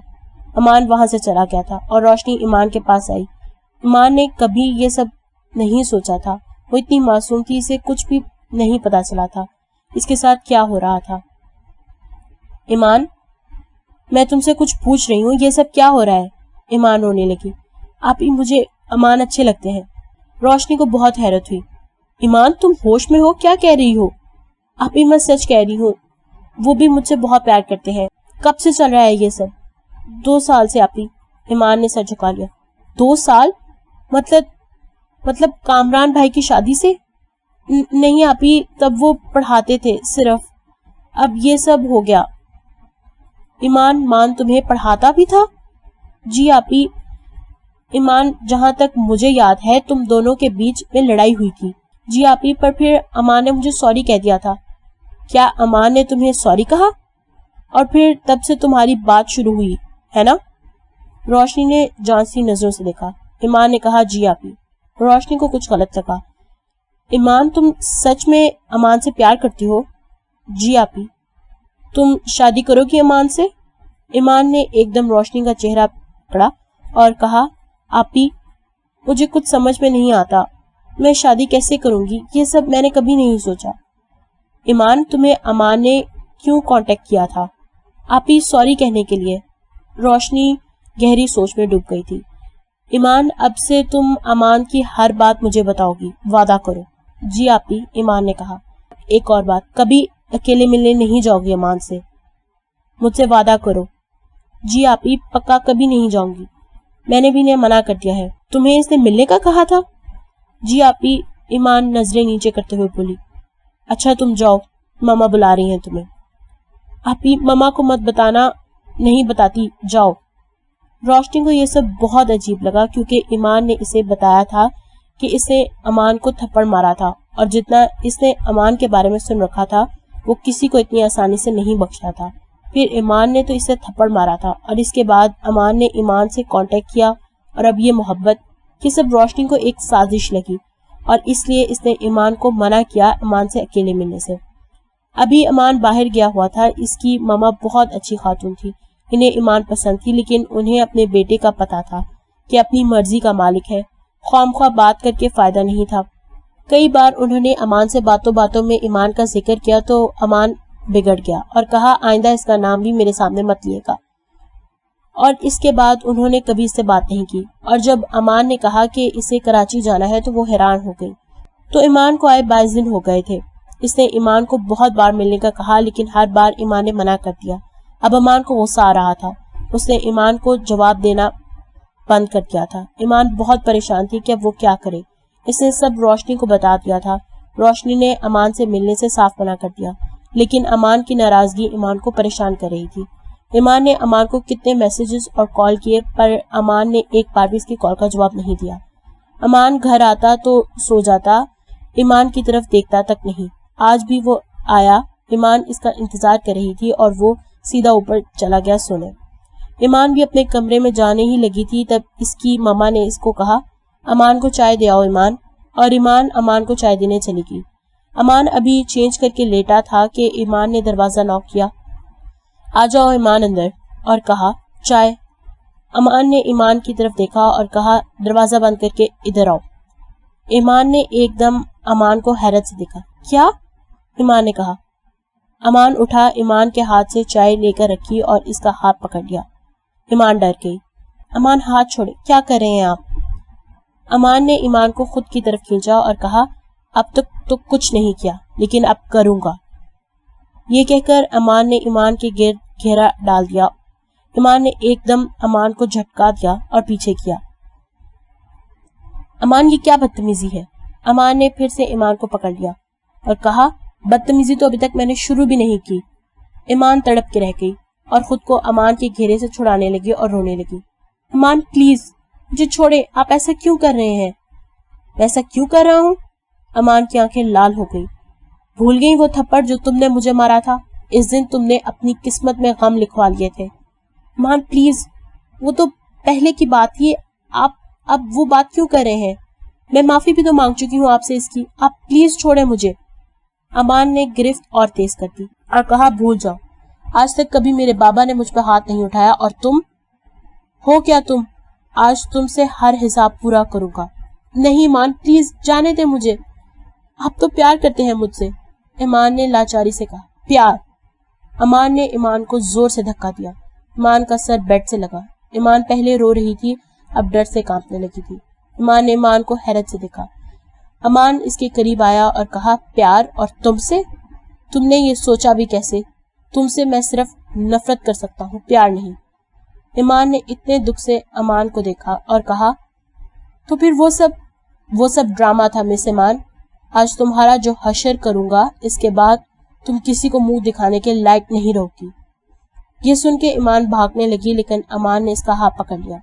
امان وہاں سے چلا گیا تھا اور روشنی ایمان کے پاس آئی. ایمان نے کبھی یہ سب نہیں سوچا تھا. وہ اتنی معصوم تھی، اسے کچھ بھی نہیں پتا چلا تھا اس کے ساتھ کیا ہو رہا تھا. ایمان میں تم سے کچھ پوچھ رہی ہوں، یہ سب کیا ہو رہا ہے؟ ایمان رونے لگی. آپ ہی مجھے امان اچھے لگتے ہیں. روشنی کو بہت حیرت ہوئی. ایمان تم ہوش میں ہو؟ کیا کہہ رہی ہو؟ آپ ہی میں سچ کہہ رہی ہوں، وہ بھی مجھ سے بہت پیار کرتے ہیں. کب سے چل رہا ہے یہ سب؟ 2 سال سے آپ ہی. ایمان نے سر جھکا لیا. 2 سال؟ مطلب کامران بھائی کی شادی سے؟ نہیں آپ ہی، تب وہ پڑھاتے تھے صرف، اب یہ سب ہو گیا. ایمان تمہیں پڑھاتا بھی تھا؟ جی آپ ہی. ایمان جہاں تک مجھے یاد ہے تم دونوں کے بیچ میں لڑائی ہوئی تھی. جی آپ ہی، پر پھر امان نے مجھے سوری کہہ دیا تھا. کیا امان نے تمہیں سوری کہا؟ اور پھر تب سے تمہاری بات شروع ہوئی ہے نا؟ روشنی نے جانسی نظروں سے دیکھا. ایمان نے کہا جی آپ ہی. روشنی کو کچھ غلط لگا. ایمان تم سچ میں امان سے پیار کرتی ہو؟ جی آپ ہی. تم شادی کرو گی امان سے؟ ایمان نے ایک دم روشنی کا چہرہ پکڑا اور کہا آپ ہی مجھے کچھ سمجھ میں نہیں آتا، میں شادی کیسے کروں گی؟ یہ سب میں نے کبھی نہیں سوچا. ایمان تمہیں امان نے کیوں کانٹیکٹ کیا تھا؟ آپ ہی سوری کہنے کے لیے. روشنی گہری سوچ میں ڈوب گئی تھی. ایمان اب سے تم امان کی ہر بات مجھے بتاؤ گی، وعدہ کرو. جی آپ ہی. ایمان نے کہا. ایک اور بات، کبھی اکیلے ملنے نہیں جاؤ گی امان سے، مجھ سے وعدہ کرو. جی آپ ہی، پکا کبھی نہیں جاؤں گی. میں نے بھی انہیں منع کر دیا ہے. تمہیں اس نے ملنے کا کہا تھا؟ جی آپ ہی. ایمان نظریں نیچے کرتے ہوئے بولی. اچھا تم جاؤ، ماما بلا رہی ہیں تمہیں. آپ ہی ماما کو مت بتانا. نہیں بتاتی، جاؤ. روشنی کو یہ سب بہت عجیب لگا کیونکہ ایمان نے اسے بتایا تھا کہ اس نے امان کو تھپڑ مارا تھا اور جتنا اس نے امان کے بارے میں سن رکھا تھا وہ کسی کو اتنی آسانی سے نہیں بخشتا تھا. پھر ایمان نے تو اسے تھپڑ مارا تھا اور اس کے بعد امان نے ایمان سے کانٹیکٹ کیا اور اب یہ محبت یہ سب روشنی کو ایک سازش لگی اور اس لیے اس نے ایمان کو منع کیا امان سے اکیلے ملنے سے۔ ابھی امان باہر گیا ہوا تھا، اس کی ماما بہت اچھی خاتون تھی، انہیں ایمان پسند تھی، لیکن انہیں اپنے بیٹے کا پتا تھا کہ اپنی مرضی کا مالک ہے، خواہ خواہ بات کر کے فائدہ نہیں تھا۔ کئی بار انہوں نے امان سے باتوں باتوں میں ایمان کا ذکر کیا تو امان بگڑ گیا اور کہا آئندہ اس کا نام بھی میرے سامنے مت لیے گا، اور اس کے بعد انہوں نے کبھی اس سے بات نہیں کی۔ اور جب امان نے کہا کہ اسے کراچی جانا ہے تو وہ حیران ہو گئی۔ تو ایمان کو آئے 22 دن ہو گئے تھے۔ اس نے ایمان کو بہت بار ملنے کا کہا لیکن ہر بار ایمان نے منع کر دیا۔ اب امان کو غصہ آ رہا تھا، اس نے ایمان کو جواب دینا بند کر دیا تھا۔ ایمان بہت پریشان تھی کہ اب وہ کیا کرے۔ اس نے سب روشنی کو بتا دیا تھا۔ روشنی نے امان سے ملنے سے صاف منع کر دیا، لیکن امان کی ناراضگی ایمان کو پریشان کر رہی تھی۔ ایمان نے امان کو کتنے میسیجز اور کال کیے پر امان نے ایک بار بھی اس کی کال کا جواب نہیں دیا۔ امان گھر آتا تو سو جاتا، ایمان کی طرف دیکھتا تک نہیں۔ آج بھی وہ آیا، ایمان اس کا انتظار کر رہی تھی اور وہ سیدھا اوپر چلا گیا سونے۔ ایمان بھی اپنے کمرے میں جانے ہی لگی تھی تب اس کی ماما نے اس کو کہا امان کو چائے دے آؤ ایمان، اور ایمان امان کو چائے دینے چلی گئی۔ امان ابھی چینج کر کے لیٹا تھا کہ ایمان نے دروازہ ناک کیا۔ آ جاؤ ایمان اندر، اور کہا چائے۔ امان نے ایمان کی طرف دیکھا اور کہا دروازہ بند کر کے ادھر آؤ۔ ایمان نے ایک دم امان کو حیرت سے دیکھا۔ کیا؟ ایمان نے کہا۔ امان اٹھا، ایمان کے ہاتھ سے چائے لے کر رکھی اور اس کا ہاتھ پکڑ لیا۔ ایمان ڈر گئی۔ امان ہاتھ چھوڑے، کیا کر رہے ہیں آپ؟ امان نے ایمان کو خود کی طرف کھینچا اور کہا اب تک تو کچھ نہیں کیا لیکن اب کروں گا۔ یہ کہہ کر امان نے ایمان کے گرد گھیرا ڈال دیا۔ ایمان نے ایک دم امان کو جھٹکا دیا اور پیچھے کیا۔ امان یہ کیا بدتمیزی ہے؟ امان نے پھر سے ایمان کو پکڑ لیا اور کہا بدتمیزی تو ابھی تک میں نے شروع بھی نہیں کی۔ ایمان تڑپ کے رہ گئی اور خود کو امان کے گھیرے سے چھڑانے لگی اور رونے لگی۔ امان پلیز مجھے چھوڑے، آپ ایسا کیوں کر رہے ہیں؟ ایسا کیوں کر رہا ہوں؟ امان کی آنکھیں لال ہو گئی۔ بھول گئی وہ تھپڑ جو تم نے مجھے مارا تھا؟ اس دن تم نے اپنی قسمت میں غم لکھوا لیے تھے۔ امان پلیز، وہ تو پہلے کی بات تھی، آپ اب وہ بات کیوں کر رہے ہیں؟ میں معافی بھی تو مانگ چکی ہوں آپ سے اس کی، آپ پلیز چھوڑیں مجھے۔ امان نے گرفت اور تیز کر دی اور کہا بھول جاؤ، آج تک کبھی میرے بابا نے مجھ پہ ہاتھ نہیں اٹھایا، اور تم ہو کیا تم؟ آج تم سے ہر حساب پورا کروں گا۔ نہیں ایمان پلیز جانے دے مجھے، آپ تو پیار کرتے ہیں مجھ سے۔ ایمان نے لاچاری سے کہا پیار؟ امان نے ایمان کو زور سے دھکا دیا۔ ایمان کا سر بیڈ سے لگا۔ ایمان پہلے رو رہی تھی، اب ڈر سے کانپنے لگی تھی۔ ایمان نے ایمان کو حیرت سے دیکھا۔ امان اس کے قریب آیا اور کہا پیار؟ اور تم سے؟ تم نے یہ سوچا بھی کیسے؟ تم سے میں صرف نفرت کر سکتا ہوں، پیار نہیں۔ ایمان نے اتنے دکھ سے امان کو دیکھا اور کہا تو پھر وہ سب ڈرامہ تھا مس ایمان۔ آج تمہارا جو حشر کروں گا، اس کے بعد تم کسی کو منہ دکھانے کے لائق نہیں رہوگی۔ یہ سن کے ایمان بھاگنے لگی لیکن امان نے اس کا ہاتھ پکڑ لیا۔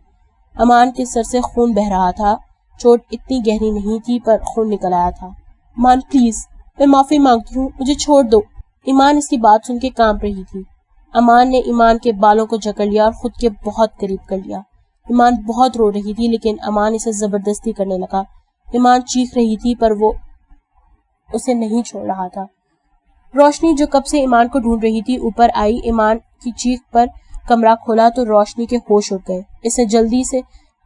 امان کے سر سے خون بہہ رہا تھا، چوٹ اتنی گہری نہیں تھی پر خون نکل آیا تھا۔ امان پلیز، میں معافی مانگتی ہوں، مجھے چھوڑ دو۔ ایمان اس کی بات سن کے کانپ رہی تھی۔ امان نے ایمان کے بالوں کو جکڑ لیا اور خود کے بہت قریب کر لیا۔ ایمان بہت رو رہی تھی لیکن امان اسے زبردستی کرنے لگا۔ ایمان چیخ رہی تھی پر وہ اسے نہیں چھوڑ رہا تھا۔ روشنی جو کب سے ایمان کو ڈھونڈ رہی تھی اوپر آئی۔ ایمان کی چیخ پر کمرہ کھولا تو روشنی کے ہوش اڑ گئے۔ اس نے جلدی سے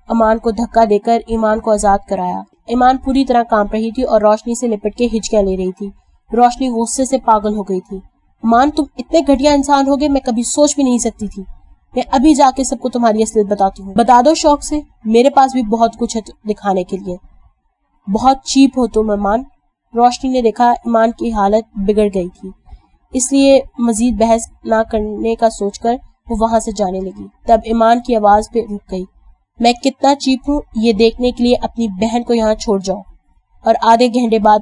امان کو دھکا دے کر ایمان کو آزاد کرایا۔ ایمان پوری طرح کانپ رہی تھی اور روشنی سے لپٹ کے ہچکیاں لے رہی تھی۔ روشنی غصے سے پاگل ہو گئی تھی۔ امان تم اتنے گھٹیا انسان ہوگے، میں کبھی سوچ بھی نہیں سکتی تھی۔ میں ابھی جا کے سب کو تمہاری اصلیت بتاتی ہوں۔ بتا دو شوق سے، میرے پاس بھی بہت کچھ ہے دکھانے کے لیے۔ بہت چیپ ہو تم امان۔ روشنی نے دیکھا ایمان کی حالت بگڑ گئی تھی، اس لیے مزید بحث نہ کرنے کا سوچ کر وہ وہاں سے جانے لگی۔ تب ایمان کی آواز پہ رک گئی۔ میں کتنا چیپ ہوں یہ دیکھنے کے لیے اپنی بہن کو یہاں چھوڑ جاؤ اور آدھے گھنٹے بعد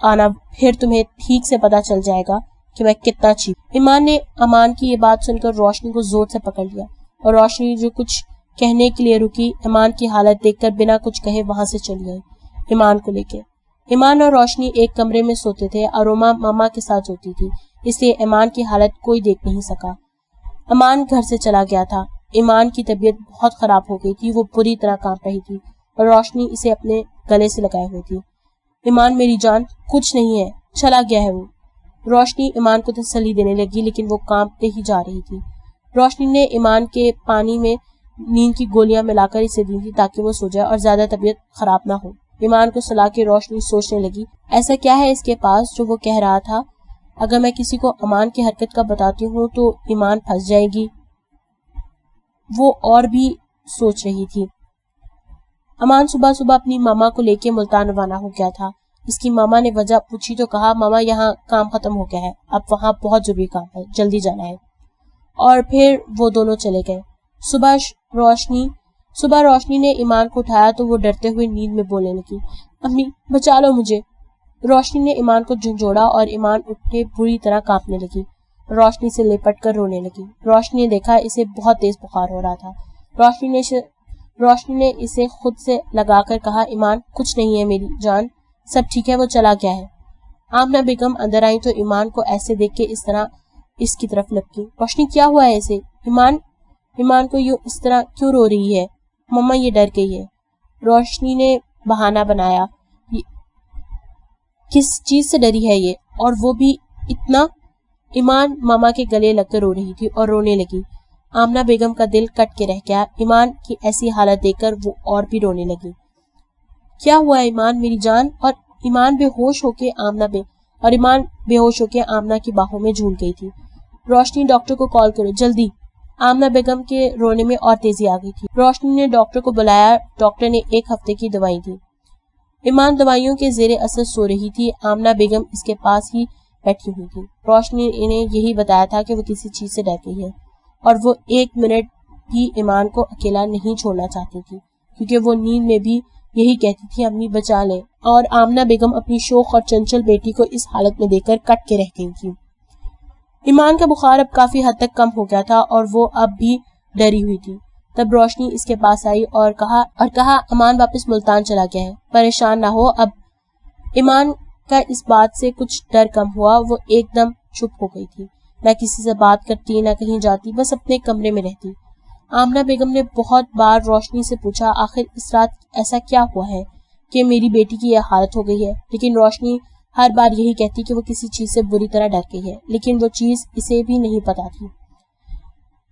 آنا، پھر تمہیں ٹھیک سے پتا چل جائے گا کہ میں کتنا چیپ۔ ایمان نے امان کی یہ بات سن کر روشنی کو زور سے پکڑ لیا اور روشنی جو کچھ کہنے کے لیے رکی، ایمان کی حالت دیکھ کر بنا کچھ کہے وہاں سے چلی گئی ایمان کو لے کے۔ ایمان اور روشنی ایک کمرے میں سوتے تھے۔ اروما ماما کے ساتھ سوتی تھی، اس لیے ایمان کی حالت کوئی دیکھ نہیں سکا۔ امان گھر سے چلا گیا تھا۔ ایمان کی طبیعت بہت خراب ہو گئی تھی، وہ پوری طرح کانپ رہی تھی اور روشنی اسے اپنے گلے سے لگائے ہوئی تھی۔ ایمان میری جان، کچھ نہیں ہے، چلا گیا ہے وہ۔ روشنی ایمان کو تسلی دینے لگی لیکن وہ کانپتے ہی جا رہی تھی۔ روشنی نے ایمان کے پانی میں نیند کی گولیاں ملا کر اسے دی تھی تاکہ وہ سو جائے اور زیادہ طبیعت خراب نہ ہو۔ ایمان کو سلا کے روشنی سوچنے لگی، ایسا کیا ہے اس کے پاس جو وہ کہہ رہا تھا؟ اگر میں کسی کو امان کی حرکت کا بتاتی ہوں تو ایمان پھنس جائے گی۔ وہ اور بھی سوچ رہی تھی۔ امان صبح صبح اپنی ماما کو لے کے ملتان روانہ ہو گیا تھا۔ اس کی ماما نے وجہ پوچھی تو کہا، ماما یہاں کام ختم ہو گیا ہے، اب وہاں بہت ضروری کام ہے، جلدی جانا ہے۔ اور پھر وہ دونوں چلے گئے۔ صبح روشنی نے ایمان کو اٹھایا تو وہ ڈرتے ہوئے نیند میں بولنے لگی، امی بچا لو مجھے۔ روشنی نے ایمان کو جھنجھوڑا اور ایمان اٹھے بری طرح کانپنے لگی، روشنی سے لپٹ کر رونے لگی۔ روشنی نے دیکھا اسے بہت تیز بخار ہو رہا تھا۔ روشنی نے اسے خود سے لگا کر کہا، ایمان کچھ نہیں ہے میری جان، سب ٹھیک ہے، وہ چلا گیا ہے۔ آمنہ بیگم اندر آئی تو ایمان کو ایسے دیکھ کے اس طرح اس کی طرف لپکی۔ روشنی کیا ہوا ہے اسے؟ ایمان کو یوں اس طرح کیوں رو رہی ہے؟ مما یہ ڈر گئی ہے۔ روشنی نے بہانہ بنایا، کس چیز سے ڈری ہے یہ؟ اور وہ بھی اتنا؟ ایمان ماما کے گلے لگ کر رو رہی تھی اور رونے لگی۔ آمنہ بیگم کا دل کٹ کے رہ گیا۔ ایمان کی ایسی حالت دیکھ کر وہ اور بھی رونے لگی۔ کیا ہوا ایمان میری جان؟ اور ایمان بے ہوش ہو کے آمنہ کی باہوں میں جھول گئی تھی۔ روشنی ڈاکٹر کو کال کرو جلدی۔ آمنہ بیگم کے رونے میں اور تیزی آ گئی تھی۔ روشنی نے ڈاکٹر کو بلایا، ڈاکٹر نے 1 ہفتے کی دوائیں دی۔ ایمان دوائیوں کے زیر اثر سو رہی تھی۔ آمنہ بیگم اس کے پاس ہی بیٹھی ہوئی تھی۔ روشنی نے یہی بتایا تھا کہ وہ کسی چیز سے ڈر گئی ہے اور وہ 1 منٹ بھی ایمان کو اکیلا نہیں چھوڑنا چاہتی تھی، کیونکہ وہ نیند میں بھی یہی کہتی تھی، امی بچا لیں۔ اور آمنہ بیگم اپنی شوخ اور چنچل بیٹی کو اس حالت میں دیکھ کر کٹ کے رہ گئی تھی۔ ایمان کا بخار اب کافی حد تک کم ہو گیا تھا اور وہ اب بھی ڈری ہوئی تھی۔ تب روشنی اس کے پاس آئی اور کہا امان واپس ملتان چلا گیا ہے، پریشان نہ ہو۔ اب ایمان کا اس بات سے کچھ ڈر کم ہوا۔ وہ ایک دم چپ ہو گئی تھی، نہ کسی سے بات کرتی، نہ کہیں جاتی، بس اپنے کمرے میں رہتی۔ آمنہ بیگم نے بہت بار روشنی سے پوچھا، آخر اس رات ایسا کیا ہوا ہے کہ میری بیٹی کی یہ حالت ہو گئی ہے؟ لیکن روشنی ہر بار یہی کہتی کہ وہ کسی چیز سے بری طرح ڈر گئی ہے، لیکن وہ چیز اسے بھی نہیں پتا تھی۔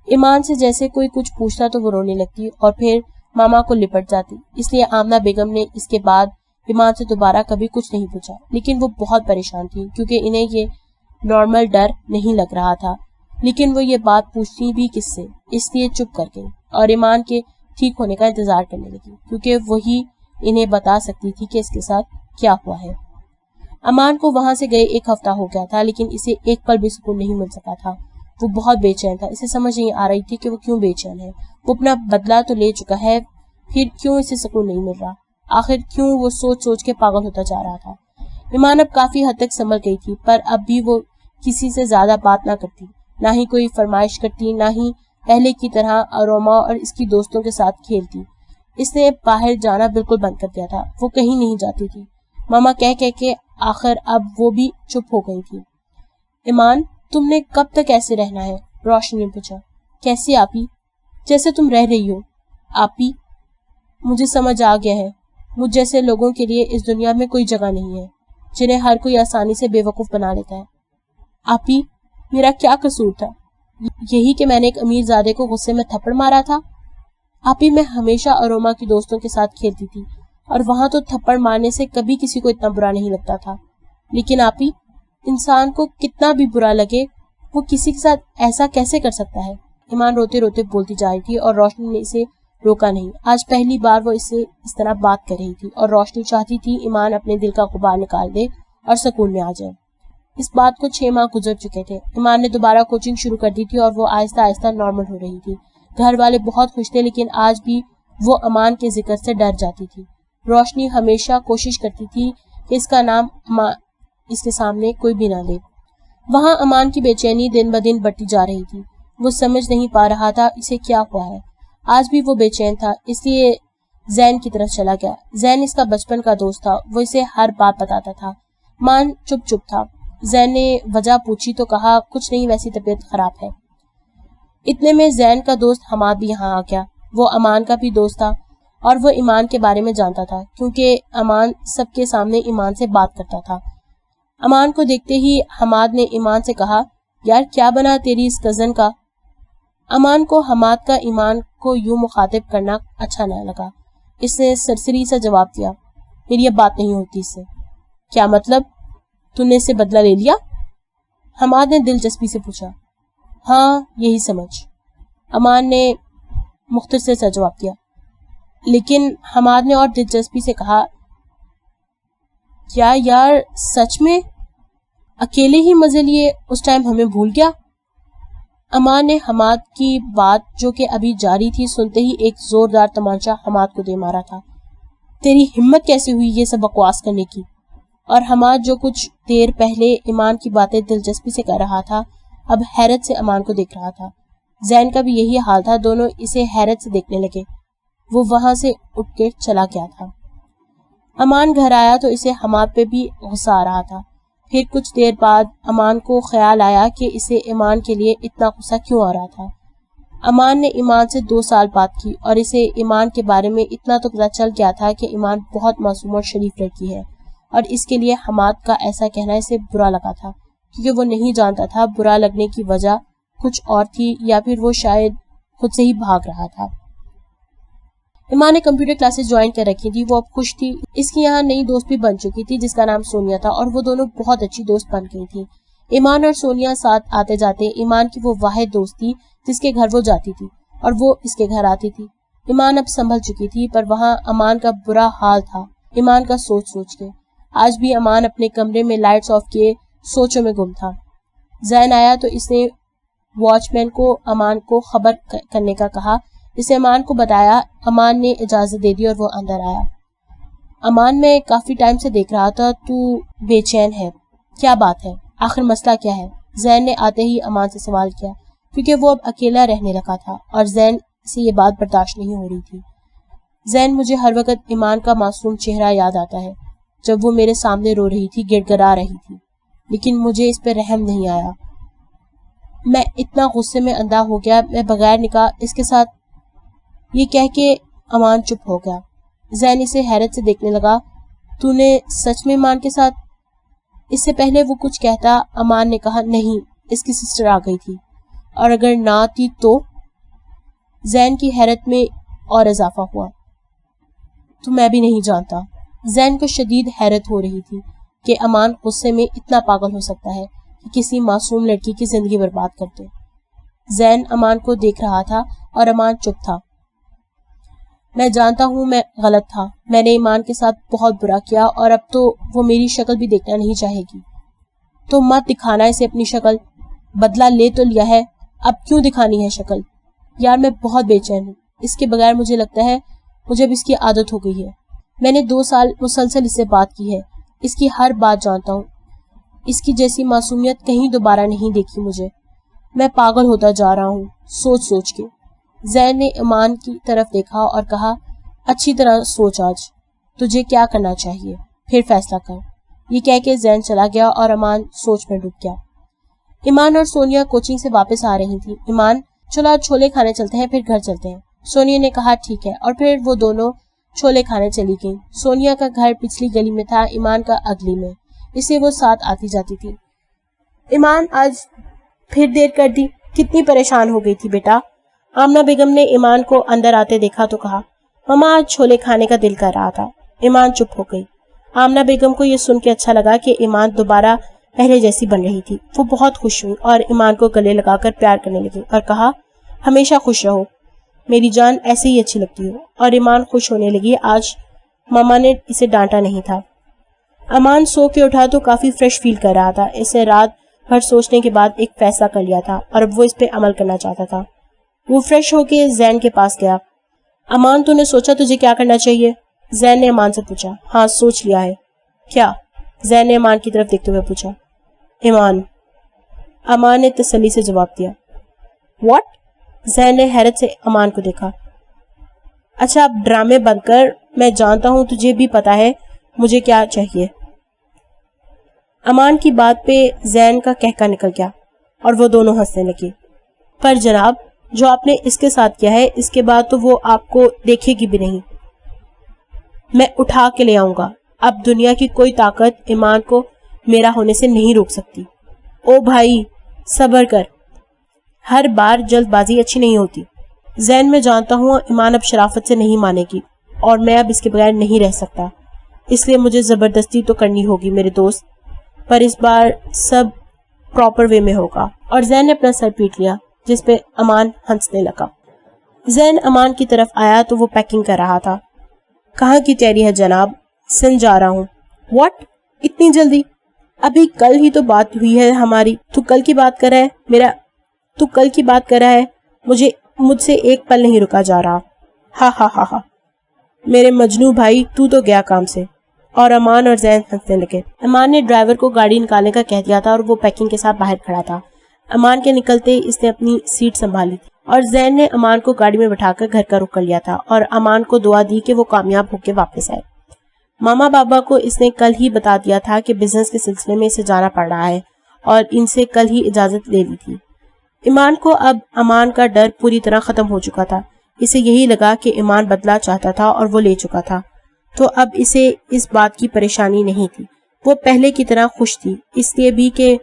ایمان سے جیسے کوئی کچھ پوچھتا تو وہ رونے لگتی اور پھر ماما کو لپٹ جاتی۔ اس لیے آمنہ بیگم نے اس کے بعد ایمان سے دوبارہ کبھی کچھ نہیں پوچھا، لیکن وہ بہت پریشان تھی کیونکہ انہیں یہ نارمل ڈر نہیں لگ رہا تھا۔ لیکن وہ یہ بات پوچھتی بھی کس سے، اس لیے چپ کر گئی اور ایمان کے ٹھیک ہونے کا انتظار کرنے لگی، کیونکہ وہی انہیں بتا سکتی تھی کہ اس کے ساتھ کیا ہوا ہے۔ امان کو وہاں سے گئے 1 ہفتہ ہو گیا تھا، لیکن اسے ایک پل بھی سکون نہیں مل سکا تھا۔ وہ بہت بے چین تھا۔ اسے سمجھ نہیں آ رہی تھی کہ وہ کیوں بے چین ہے۔ وہ اپنا بدلہ تو لے چکا ہے، پھر کیوں اسے سکون نہیں مل رہا؟ آخر کیوں وہ سوچ سوچ کے پاگل ہوتا جا رہا تھا۔ ایمان اب کافی حد تک سنبھل گئی تھی، پر اب بھی وہ کسی سے زیادہ بات نہ کرتی، نہ ہی کوئی فرمائش کرتی، نہ ہی پہلے کی طرح اروما اور اس کی دوستوں کے ساتھ کھیلتی۔ اس نے باہر جانا بالکل بند کر دیا تھا، وہ کہیں نہیں جاتی تھی۔ ماما کہہ کے آخر اب وہ بھی چپ ہو گئی تھی۔ ایمان تم نے کب تک ایسے رہنا ہے؟ روشنی نے پوچھا۔ کیسے آپی؟ جیسے تم رہ رہی ہو آپی۔ مجھے سمجھ آ گیا ہے، مجھ جیسے لوگوں کے لیے اس دنیا میں کوئی جگہ نہیں ہے، جنہیں ہر کوئی آسانی سے بے وقوف بنا لیتا ہے۔ آپی میرا کیا قصور تھا؟ یہی کہ میں نے ایک امیر زادے کو غصے میں تھپڑ مارا تھا؟ آپی میں ہمیشہ اروما کی دوستوں کے ساتھ کھیلتی تھی اور وہاں تو تھپڑ مارنے سے کبھی کسی کو اتنا برا نہیں لگتا تھا، لیکن آپی انسان کو کتنا بھی برا لگے وہ کسی کے ساتھ ایسا کیسے کر سکتا ہے؟ ایمان روتے روتے بولتی جا رہی تھی اور روشنی نے اسے روکا نہیں۔ آج پہلی بار وہ اسے اس طرح بات کر رہی تھی اور روشنی چاہتی تھی ایمان اپنے دل کا غبار نکال دے اور سکون میں آ جائے۔ اس بات کو 6 ماہ گزر چکے تھے۔ ایمان نے دوبارہ کوچنگ شروع کر دی تھی اور وہ آہستہ آہستہ نارمل ہو رہی تھی۔ گھر والے بہت خوش تھے، لیکن آج بھی وہ امان کے ذکر سے ڈر جاتی تھی۔ روشنی ہمیشہ کوشش کرتی تھی کہ اس کا نام اس کے سامنے کوئی بھی نہ لے۔ وہاں امان کی بے چینی دن بدن بڑھتی جا رہی تھی۔ وہ سمجھ نہیں پا رہا تھا اسے کیا ہوا ہے۔ آج بھی وہ بے چین تھا، اس لیے زین کی طرف چلا گیا۔ زین اس کا بچپن کا دوست تھا، وہ اسے ہر بات بتاتا تھا۔ مان چپ تھا۔ زین نے وجہ پوچھی تو کہا کچھ نہیں، ویسی طبیعت خراب ہے۔ اتنے میں زین کا دوست حماد بھی یہاں آ گیا. وہ امان کا بھی دوست تھا اور وہ ایمان کے بارے میں جانتا تھا کیونکہ امان سب کے سامنے ایمان سے بات کرتا تھا. امان کو دیکھتے ہی حماد نے ایمان سے کہا, یار کیا بنا تیری اس کزن کا؟ امان کو حماد کا ایمان کو یوں مخاطب کرنا اچھا نہ لگا. اس نے سرسری سا جواب دیا, میری اب بات نہیں ہوتی اس سے. کیا مطلب؟ تو نے اسے بدلہ لے لیا؟ حماد نے دلچسپی سے پوچھا. ہاں یہی سمجھ, امان نے مختصر سا جواب دیا. لیکن حماد نے اور دلچسپی سے کہا, کیا یار سچ میں اکیلے ہی مزے لیے اس ٹائم ہمیں بھول گیا؟ امان نے حماد کی بات جو کہ ابھی جاری تھی سنتے ہی ایک زوردار تمانچہ حماد کو دے مارا تھا. تیری ہمت کیسے ہوئی یہ سب بکواس کرنے کی؟ اور حماد جو کچھ دیر پہلے ایمان کی باتیں دلچسپی سے کر رہا تھا اب حیرت سے امان کو دیکھ رہا تھا. زین کا بھی یہی حال تھا, دونوں اسے حیرت سے دیکھنے لگے. وہ وہاں سے اٹھ کے چلا گیا تھا. امان گھر آیا تو اسے حماد پہ بھی غصہ آ رہا تھا. پھر کچھ دیر بعد امان کو خیال آیا کہ اسے ایمان کے لیے اتنا غصہ کیوں آ رہا تھا. امان نے ایمان سے 2 سال بات کی اور اسے ایمان کے بارے میں اتنا تو پتہ چل گیا تھا کہ ایمان بہت معصوم اور شریف لڑکی ہے, اور اس کے لیے حماد کا ایسا کہنا اسے برا لگا تھا کیونکہ وہ نہیں جانتا تھا برا لگنے کی وجہ کچھ اور تھی یا پھر وہ شاید خود سے ہی بھاگ رہا تھا. ایمان نے کمپیوٹر کلاسز جوائن کر رکھی تھی. وہ اب خوش تھی. اس کی یہاں نئی دوست بھی بن چکی تھی جس کا نام سونیا تھا اور وہ دونوں بہت اچھی دوست بن گئی تھی. ایمان اور سونیا ساتھ آتے جاتے. ایمان کی وہ واحد دوست تھی جس کے گھر وہ جاتی تھی اور وہ اس کے گھر آتی تھی. ایمان اب سنبھل چکی تھی پر وہاں امان کا برا حال تھا ایمان کا سوچ سوچ کے. آج بھی امان اپنے کمرے میں لائٹس آف کیے سوچوں میں گم تھا. زین آیا تو اس نے واچ مین کو امان کو خبر کرنے کا کہا. اسے امان کو بتایا. امان نے اجازت دے دی اور وہ اندر آیا. امان میں کافی ٹائم سے دیکھ رہا تھا تو بے چین ہے, کیا بات ہے؟ آخر مسئلہ کیا ہے؟ زین نے آتے ہی امان سے سوال کیا کیونکہ وہ اب اکیلا رہنے لگا تھا اور زین سے یہ بات برداشت نہیں ہو رہی تھی. زین, مجھے ہر وقت ایمان کا معصوم چہرہ یاد آتا ہے جب وہ میرے سامنے رو رہی تھی, گڑ گڑا رہی تھی, لیکن مجھے اس پہ رحم نہیں آیا. میں اتنا غصے میں اندھا ہو گیا. میں بغیر نکاح اس کے ساتھ. یہ کہہ کے امان چپ ہو گیا. زین اسے حیرت سے دیکھنے لگا. تو نے سچ میں ایمان کے ساتھ؟ اس سے پہلے وہ کچھ کہتا امان نے کہا, نہیں, اس کی سسٹر آ گئی تھی, اور اگر نہ آتی تو؟ زین کی حیرت میں اور اضافہ ہوا. تو میں بھی نہیں جانتا. زین کو شدید حیرت ہو رہی تھی کہ امان غصے میں اتنا پاگل ہو سکتا ہے کہ کسی معصوم لڑکی کی زندگی برباد کر دے. زین امان کو دیکھ رہا تھا اور امان چپ تھا. میں جانتا ہوں میں غلط تھا. میں نے ایمان کے ساتھ بہت برا کیا اور اب تو وہ میری شکل بھی دیکھنا نہیں چاہے گی. تو مت دکھانا اسے اپنی شکل. بدلہ لے تو لیا ہے, اب کیوں دکھانی ہے شکل؟ یار میں بہت بے چین ہوں. اس کے بغیر مجھے لگتا ہے مجھے اب اس کی عادت ہو گئی ہے. میں نے 2 سال مسلسل اس سے بات کی ہے. اس کی ہر بات جانتا ہوں. اس کی جیسی معصومیت کہیں دوبارہ نہیں دیکھی مجھے. میں پاگل ہوتا جا رہا ہوں سوچ سوچ کے. زین نے ایمان کی طرف دیکھا اور کہا, اچھی طرح سوچ آج. تجھے کیا کرنا چاہیے پھر فیصلہ کر. یہ کہہ کے زین چلا گیا اور امان سوچ میں ڈوب گیا. ایمان اور سونیا کوچنگ سے واپس آ رہی تھی. ایمان, چلو آج چھولے کھانے چلتے ہیں, پھر گھر چلتے ہیں. سونیا نے کہا ٹھیک ہے, اور پھر وہ دونوں چھولے کھانے چلی گئیں. سونیا کا گھر پچھلی گلی میں تھا, ایمان کا اگلی میں, اس لیے وہ ساتھ آتی جاتی تھی. ایمان آج پھر دیر کر دی, کتنی پریشان ہو گئی تھی بیٹا؟ آمنہ بیگم نے ایمان کو اندر آتے دیکھا تو کہا, ماما آج چھولے کھانے کا دل کر رہا تھا. ایمان چپ ہو گئی. آمنہ بیگم کو یہ سن کے اچھا لگا کہ ایمان دوبارہ پہلے جیسی بن رہی تھی. وہ بہت خوش ہوئی اور ایمان کو گلے لگا کر پیار کرنے لگی اور کہا, ہمیشہ خوش رہو میری جان, ایسے ہی اچھی لگتی ہو. اور ایمان خوش ہونے لگی. آج ماما نے اسے ڈانٹا نہیں تھا. امان سو کے اٹھا تو کافی فریش فیل کر رہا تھا. اسے رات بھر سوچنے کے بعد ایک فیصلہ کر لیا تھا اور اب وہ اس پہ عمل کرنا چاہتا تھا. وہ فریش ہو کے زین کے پاس گیا. امان, تو نے سوچا تجھے کیا کرنا چاہیے؟ زین نے امان سے پوچھا. ہاں سوچ لیا ہے. کیا؟ زین نے امان کی طرف دیکھتے ہوئے پوچھا. ایمان. امان نے تسلی سے جواب دیا. واٹ؟ زین نے حیرت سے امان کو دیکھا. اچھا اب ڈرامے بند کر, میں جانتا ہوں تجھے بھی پتا ہے مجھے کیا چاہیے. امان کی بات پہ زین کا کہکا نکل گیا اور وہ دونوں ہنسنے لگے. پر جناب, جو آپ نے اس کے ساتھ کیا ہے اس کے بعد تو وہ آپ کو دیکھے گی بھی نہیں. میں اٹھا کے لے آؤں گا. اب دنیا کی کوئی طاقت ایمان کو میرا ہونے سے نہیں روک سکتی. او بھائی صبر کر، ہر بار جلد بازی اچھی نہیں ہوتی. ذہن میں جانتا ہوں ایمان اب شرافت سے نہیں مانے گی اور میں اب اس کے بغیر نہیں رہ سکتا، اس لیے مجھے زبردستی تو کرنی ہوگی میرے دوست، پر اس بار سب پراپر وے میں ہوگا. اور زین نے اپنا سر پیٹ لیا جس پہ امان ہنسنے لگا. زین امان کی طرف آیا تو وہ پیکنگ کر رہا تھا. کہاں کی تیاری ہے جناب؟ سندھ جا رہا ہوں. واٹ؟ اتنی جلدی؟ ابھی کل ہی تو بات ہوئی ہے ہماری. تو کل کی بات کر رہا ہے مجھ سے ایک پل نہیں رکا جا رہا. ہا ہا ہا ہا میرے مجنو بھائی، تو گیا کام سے. اور امان اور زین ہنسنے لگے. امان نے ڈرائیور کو گاڑی نکالنے کا کہہ دیا تھا اور وہ پیکنگ کے ساتھ باہر کھڑا تھا. امان کے نکلتے اس نے اپنی سیٹ سنبھالی تھی اور زین نے امان کو گاڑی میں بٹھا کر گھر کا رخ کر لیا تھا اور امان کو دعا دی کہ وہ کامیاب ہو کے واپس آئے. ماما بابا کو اس نے کل ہی بتا دیا تھا کہ بزنس کے سلسلے میں اسے جانا پڑ رہا ہے اور ان سے کل ہی اجازت لے لی تھی. ایمان کو اب امان کا ڈر پوری طرح ختم ہو چکا تھا. اسے یہی لگا کہ ایمان بدلا چاہتا تھا اور وہ لے چکا تھا، تو اب اسے اس بات کی پریشانی نہیں تھی. وہ پہلے کی طرح خوش تھی، اس لیے بھی کہ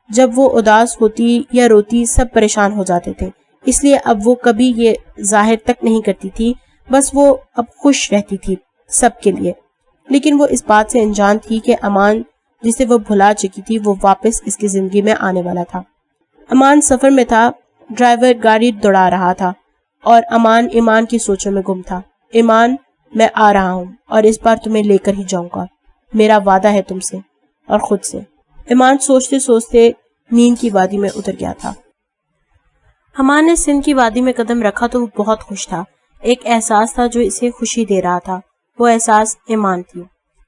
جب وہ اداس ہوتی یا روتی سب پریشان ہو جاتے تھے، اس لیے اب وہ کبھی یہ ظاہر تک نہیں کرتی تھی، بس وہ اب خوش رہتی تھی سب کے لیے. لیکن وہ اس بات سے انجان تھی کہ امان جسے وہ بھلا چکی تھی وہ واپس اس کی زندگی میں آنے والا تھا. امان سفر میں تھا، ڈرائیور گاڑی دوڑا رہا تھا اور امان ایمان کی سوچوں میں گم تھا. ایمان میں آ رہا ہوں اور اس بار تمہیں لے کر ہی جاؤں گا، میرا وعدہ ہے تم سے اور خود سے. ایمان سوچتے سوچتے نیند کی وادی میں اتر گیا تھا. امان نے سندھ کی وادی میں قدم رکھا تو وہ بہت خوش تھا. ایک احساس تھا جو اسے خوشی دے رہا تھا، وہ احساس ایمان تھی.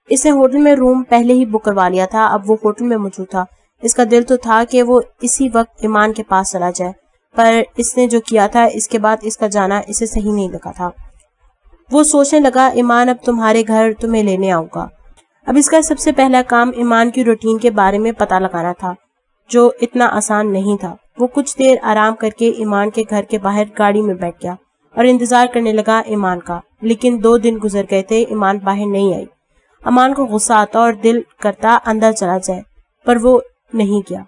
اس نے ہوٹل میں روم پہلے ہی بک کروا لیا تھا، اب وہ ہوٹل میں موجود تھا. اس کا دل تو تھا کہ وہ اسی وقت ایمان کے پاس چلا جائے، پر اس نے جو کیا تھا اس کے بعد اس کا جانا اسے صحیح نہیں لگا تھا. وہ سوچنے لگا ایمان اب تمہارے گھر تمہیں لینے آؤں گا. اب اس کا سب سے پہلا کام ایمان کی روٹین کے بارے میں پتہ لگانا تھا، جو اتنا آسان نہیں تھا. وہ کچھ دیر آرام کر کے ایمان کے گھر کے باہر گاڑی میں بیٹھ گیا اور انتظار کرنے لگا ایمان کا. لیکن 2 دن گزر گئے تھے، ایمان باہر نہیں آئی. امان کو غصہ آتا اور دل کرتا اندر چلا جائے، پر وہ نہیں گیا،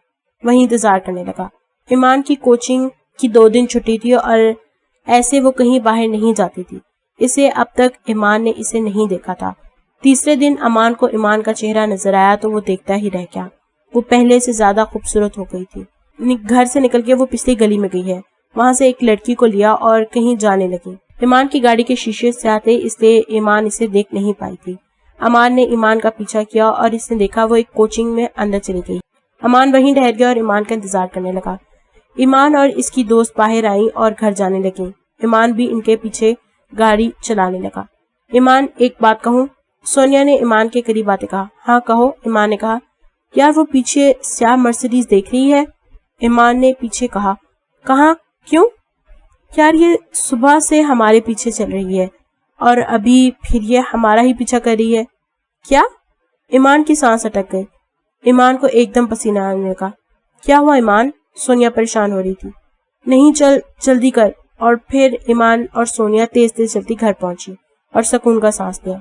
وہیں انتظار کرنے لگا. ایمان کی کوچنگ کی 2 دن چھٹی تھی اور ایسے وہ کہیں باہر نہیں جاتی تھی. اسے اب تک ایمان نے اسے نہیں دیکھا تھا. تیسرے دن امان کو ایمان کا چہرہ نظر آیا تو وہ دیکھتا ہی رہ گیا. وہ پہلے سے زیادہ خوبصورت ہو گئی تھی. گھر سے نکل کے وہ پچھلی گلی میں گئی ہے، وہاں سے ایک لڑکی کو لیا اور کہیں جانے لگی. ایمان کی گاڑی کے شیشے سے آتے اس لیے ایمان اسے دیکھ نہیں پائی تھی. امان نے ایمان کا پیچھا کیا اور اس نے دیکھا وہ ایک کوچنگ میں اندر چلی گئی. امان وہیں ٹھہر گیا اور ایمان کا انتظار کرنے لگا. ایمان اور اس کی دوست باہر آئیں اور گھر جانے لگیں. ایمان بھی ان کے پیچھے گاڑی چلانے لگا. ایمان ایک بات کہوں؟ سونیا نے ایمان کے قریب آتے کہا. ہاں کہو، ایمان نے کہا. یار وہ پیچھے سیاہ مرسیڈیز دیکھ رہی ہے؟ ایمان نے پیچھے کہا. کہاں؟ کیوں؟ یار یہ صبح سے ہمارے پیچھے چل رہی ہے اور ابھی پھر یہ ہمارا ہی پیچھا کر رہی ہے. کیا؟ ایمان کی سانس اٹک گئی. ایمان کو ایک دم پسینہ آنے لگا. کیا ہوا ایمان؟ سونیا پریشان ہو رہی تھی. نہیں چل جلدی کر. اور پھر ایمان اور سونیا تیز تیز چلتی گھر پہنچی اور سکون کا سانس لیا.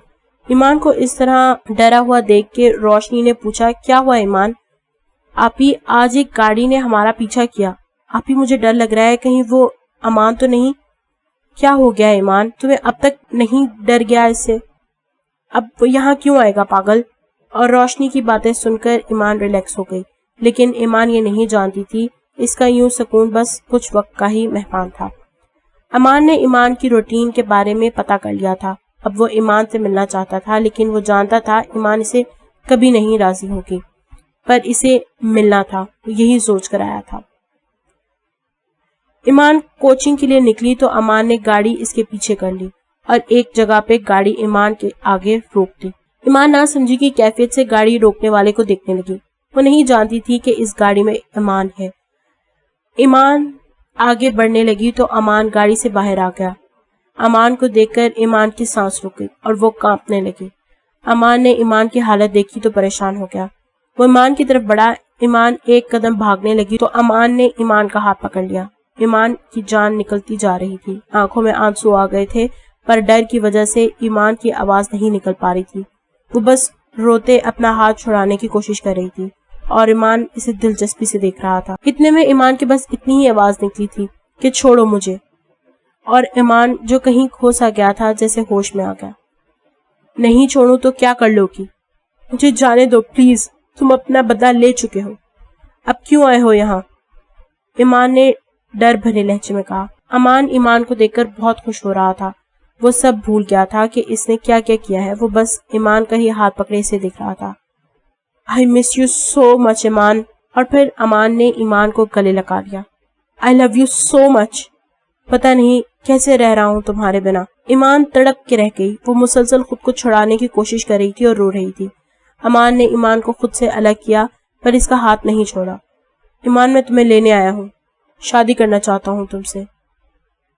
ایمان کو اس طرح ڈرا ہوا دیکھ کے روشنی نے پوچھا. کیا ہوا ایمان؟ آپی آج ایک گاڑی نے ہمارا پیچھا کیا. آپی مجھے ڈر لگ رہا ہے، کہیں وہ امان تو نہیں. کیا ہو گیا ایمان؟ تمہیں اب تک نہیں ڈر گیا اس سے؟ اب یہاں کیوں آئے گا پاگل؟ اور روشنی کی باتیں سن کر ایمان ریلیکس ہو گئی. لیکن ایمان یہ نہیں جانتی تھی اس کا یوں سکون بس کچھ وقت کا ہی مہمان تھا. امان نے ایمان کی روٹین کے بارے میں پتہ کر لیا تھا. اب وہ ایمان سے ملنا چاہتا تھا، لیکن وہ جانتا تھا ایمان اسے کبھی نہیں راضی ہوگی، پر اسے ملنا تھا، یہی سوچ کر آیا تھا. ایمان کوچنگ کے لیے نکلی تو امان نے گاڑی اس کے پیچھے کر لی اور ایک جگہ پہ گاڑی ایمان کے آگے روک دی. ایمان نہ سمجھی کی کیفیت سے گاڑی روکنے والے کو دیکھنے لگی. وہ نہیں جانتی تھی کہ اس گاڑی میں امان ہے. ایمان آگے بڑھنے لگی تو امان گاڑی سے باہر آ گیا. امان کو دیکھ کر ایمان کی سانس رک گئی اور وہ کانپنے لگی. امان نے ایمان کی حالت دیکھی تو پریشان ہو گیا. وہ ایمان کی طرف بڑھا. ایمان ایک قدم بھاگنے لگی تو امان نے ایمان کا ہاتھ پکڑ لیا. ایمان کی جان نکلتی جا رہی تھی، آنکھوں میں آنسو آ گئے تھے، پر ڈر کی وجہ سے ایمان کی آواز نہیں نکل پا رہی تھی۔ وہ بس روتے اپنا ہاتھ چھڑانے کی کوشش کر رہی تھی اور ایمان اسے دلچسپی سے دیکھ رہا تھا۔ اتنے میں ایمان کے بس اتنی ہی آواز نکلی تھی کہ چھوڑو مجھے، اور ایمان جو کہیں کھو سا گیا تھا جیسے ہوش میں آ گیا۔ نہیں چھوڑوں تو کیا کر لو گی؟ مجھے جانے دو پلیز، تم اپنا بدلہ لے چکے ہو، اب کیوں آئے ہو یہاں؟ ایمان نے ڈر بھرے لہجے میں کہا۔ امان ایمان کو دیکھ کر بہت خوش ہو رہا تھا، وہ سب بھول گیا تھا کہ اس نے کیا کیا کیا ہے، وہ بس ایمان کا ہی ہاتھ پکڑے اسے دیکھ رہا تھا۔ I miss you so much ایمان، اور پھر امان نے ایمان کو گلے لگا لیا۔ I love you so much، پتہ نہیں کیسے رہ رہا ہوں تمہارے بنا۔ ایمان تڑپ کے رہ گئی، وہ مسلسل خود کو چھڑانے کی کوشش کر رہی تھی اور رو رہی تھی۔ امان نے ایمان کو خود سے الگ کیا پر اس کا ہاتھ نہیں چھوڑا۔ ایمان میں تمہیں لینے آیا ہوں، شادی کرنا چاہتا ہوں تم سے۔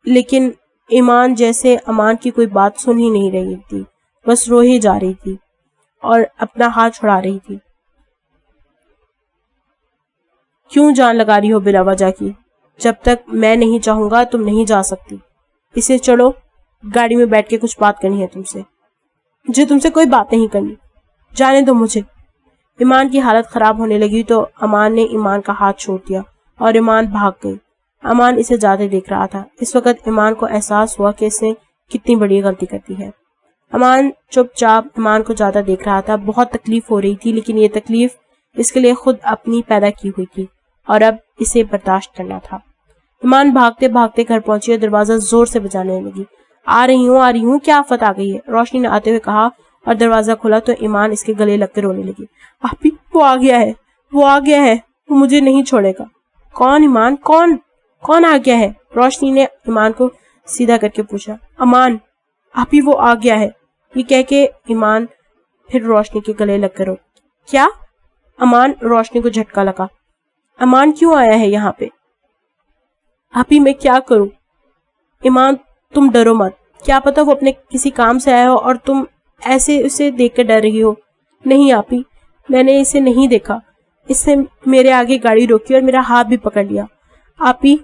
لیکن ایمان جیسے امان کی کوئی بات سن ہی نہیں رہی تھی، بس رو ہی جا رہی تھی اور اپنا ہاتھ چھڑا رہی تھی۔ کیوں جان لگا رہی ہو بلا وجہ کی؟ جب تک میں نہیں چاہوں گا تم نہیں جا سکتی۔ اسے چلو، گاڑی میں بیٹھ کے کچھ بات کرنی ہے تم سے۔ مجھے تم سے کوئی بات نہیں کرنی، جانے دو مجھے۔ ایمان کی حالت خراب ہونے لگی تو امان نے ایمان کا ہاتھ چھوڑ دیا اور ایمان بھاگ گئی۔ امان اسے جاتے دیکھ رہا تھا۔ اس وقت ایمان کو احساس ہوا کہ اس نے کتنی بڑی غلطی کر دی ہے۔ امان چپ چاپ ایمان کو جاتا دیکھ رہا تھا۔ بہت تکلیف ہو رہی تھی، لیکن یہ تکلیف اس کے لیے خود اپنی پیدا کی ہوئی تھی اور اب اسے برداشت کرنا تھا۔ ایمان بھاگتے بھاگتے گھر پہنچی اور دروازہ زور سے بجانے لگی۔ آ رہی ہوں، کیا آفت آ گئی ہے؟ روشنی نے آتے ہوئے کہا اور دروازہ کھلا تو ایمان اس کے گلے لگ کے رونے لگی۔ آپی، وہ آ گیا ہے، وہ آ گیا ہے، وہ مجھے نہیں چھوڑے گا۔ کون ایمان؟ کون آ گیا ہے؟ روشنی نے ایمان کو سیدھا کر کے پوچھا۔ امان، آپی وہ آ گیا ہے، یہ کہہ کے ایمان پھر روشنی کے گلے لگ کر رو۔ کیا؟ امان، روشنی کو جھٹکا لگا۔ امان کیوں آیا ہے یہاں پہ؟ آپی میں کیا کروں؟ ایمان تم ڈرو مت، کیا پتا وہ اپنے کسی کام سے آیا ہو اور تم ایسے اسے دیکھ کر ڈر رہی ہو۔ نہیں آپی، میں نے اسے نہیں دیکھا، اس نے میرے آگے گاڑی روکی اور میرا ہاتھ بھی پکڑ لیا۔ آپی،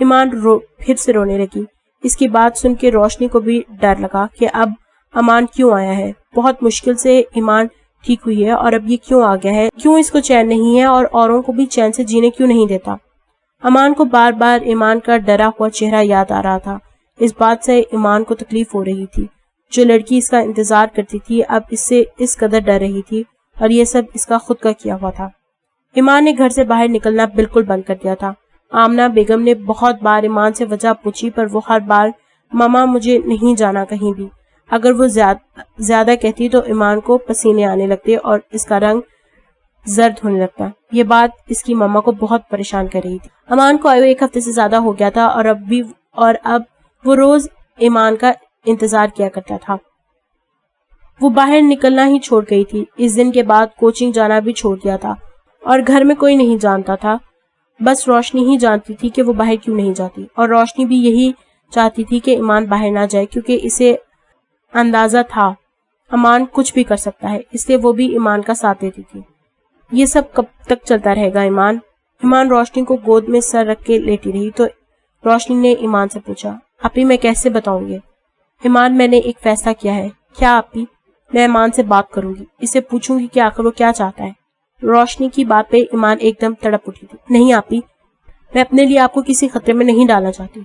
ایمان پھر سے رونے لگی۔ اس کی بات سن کے روشنی کو بھی ڈر لگا کہ اب امان کیوں آیا ہے۔ بہت مشکل سے ایمان ٹھیک ہوئی ہے اور اب یہ کیوں آ گیا ہے، کیوں اس کو چین نہیں ہے اور اوروں کو بھی چین سے جینے کیوں نہیں دیتا۔ امان کو بار بار ایمان کا ڈرا ہوا چہرہ یاد آ رہا تھا۔ اس بات سے ایمان کو تکلیف ہو رہی تھی۔ جو لڑکی اس کا انتظار کرتی تھی اب اس سے اس قدر ڈر رہی تھی اور یہ سب اس کا خود کا کیا ہوا تھا۔ ایمان نے گھر سے باہر نکلنا بالکل بند کر دیا تھا۔ آمنہ بیگم نے بہت بار ایمان سے وجہ پوچھی پر وہ ہر بار ماما مجھے نہیں جانا کہیں بھی۔ اگر وہ زیادہ کہتی تو ایمان کو پسینے آنے لگتے اور اس کا رنگ زرد ہونے لگتا۔ یہ بات اس کی ماما کو بہت پریشان کر رہی تھی۔ امان کو آئے ہوئے 1 ہفتے سے زیادہ ہو گیا تھا اور اب وہ روز ایمان کا انتظار کیا کرتا تھا۔ وہ باہر نکلنا ہی چھوڑ گئی تھی۔ اس دن کے بعد کوچنگ جانا بھی چھوڑ دیا تھا اور گھر میں کوئی نہیں جانتا تھا، بس روشنی ہی جانتی تھی کہ وہ باہر کیوں نہیں جاتی، اور روشنی بھی یہی چاہتی تھی کہ ایمان باہر نہ جائے کیونکہ اسے اندازہ تھا امان کچھ بھی کر سکتا ہے، اس لیے وہ بھی ایمان کا ساتھ دیتی تھی۔ یہ سب کب تک چلتا رہے گا ایمان؟ ایمان روشنی کو گود میں سر رکھ کے لیٹی رہی تو روشنی نے ایمان سے پوچھا۔ آپی میں کیسے بتاؤں گی؟ ایمان میں نے ایک فیصلہ کیا ہے۔ کیا آپی؟ میں ایمان سے بات کروں گی، اسے پوچھوں گی کہ آخر وہ کیا چاہتا ہے۔ روشنی کی بات پہ ایمان ایک دم تڑپ اٹھی تھی۔ نہیں آپی، میں اپنے لیے آپ کو کسی خطرے میں نہیں ڈالنا چاہتی۔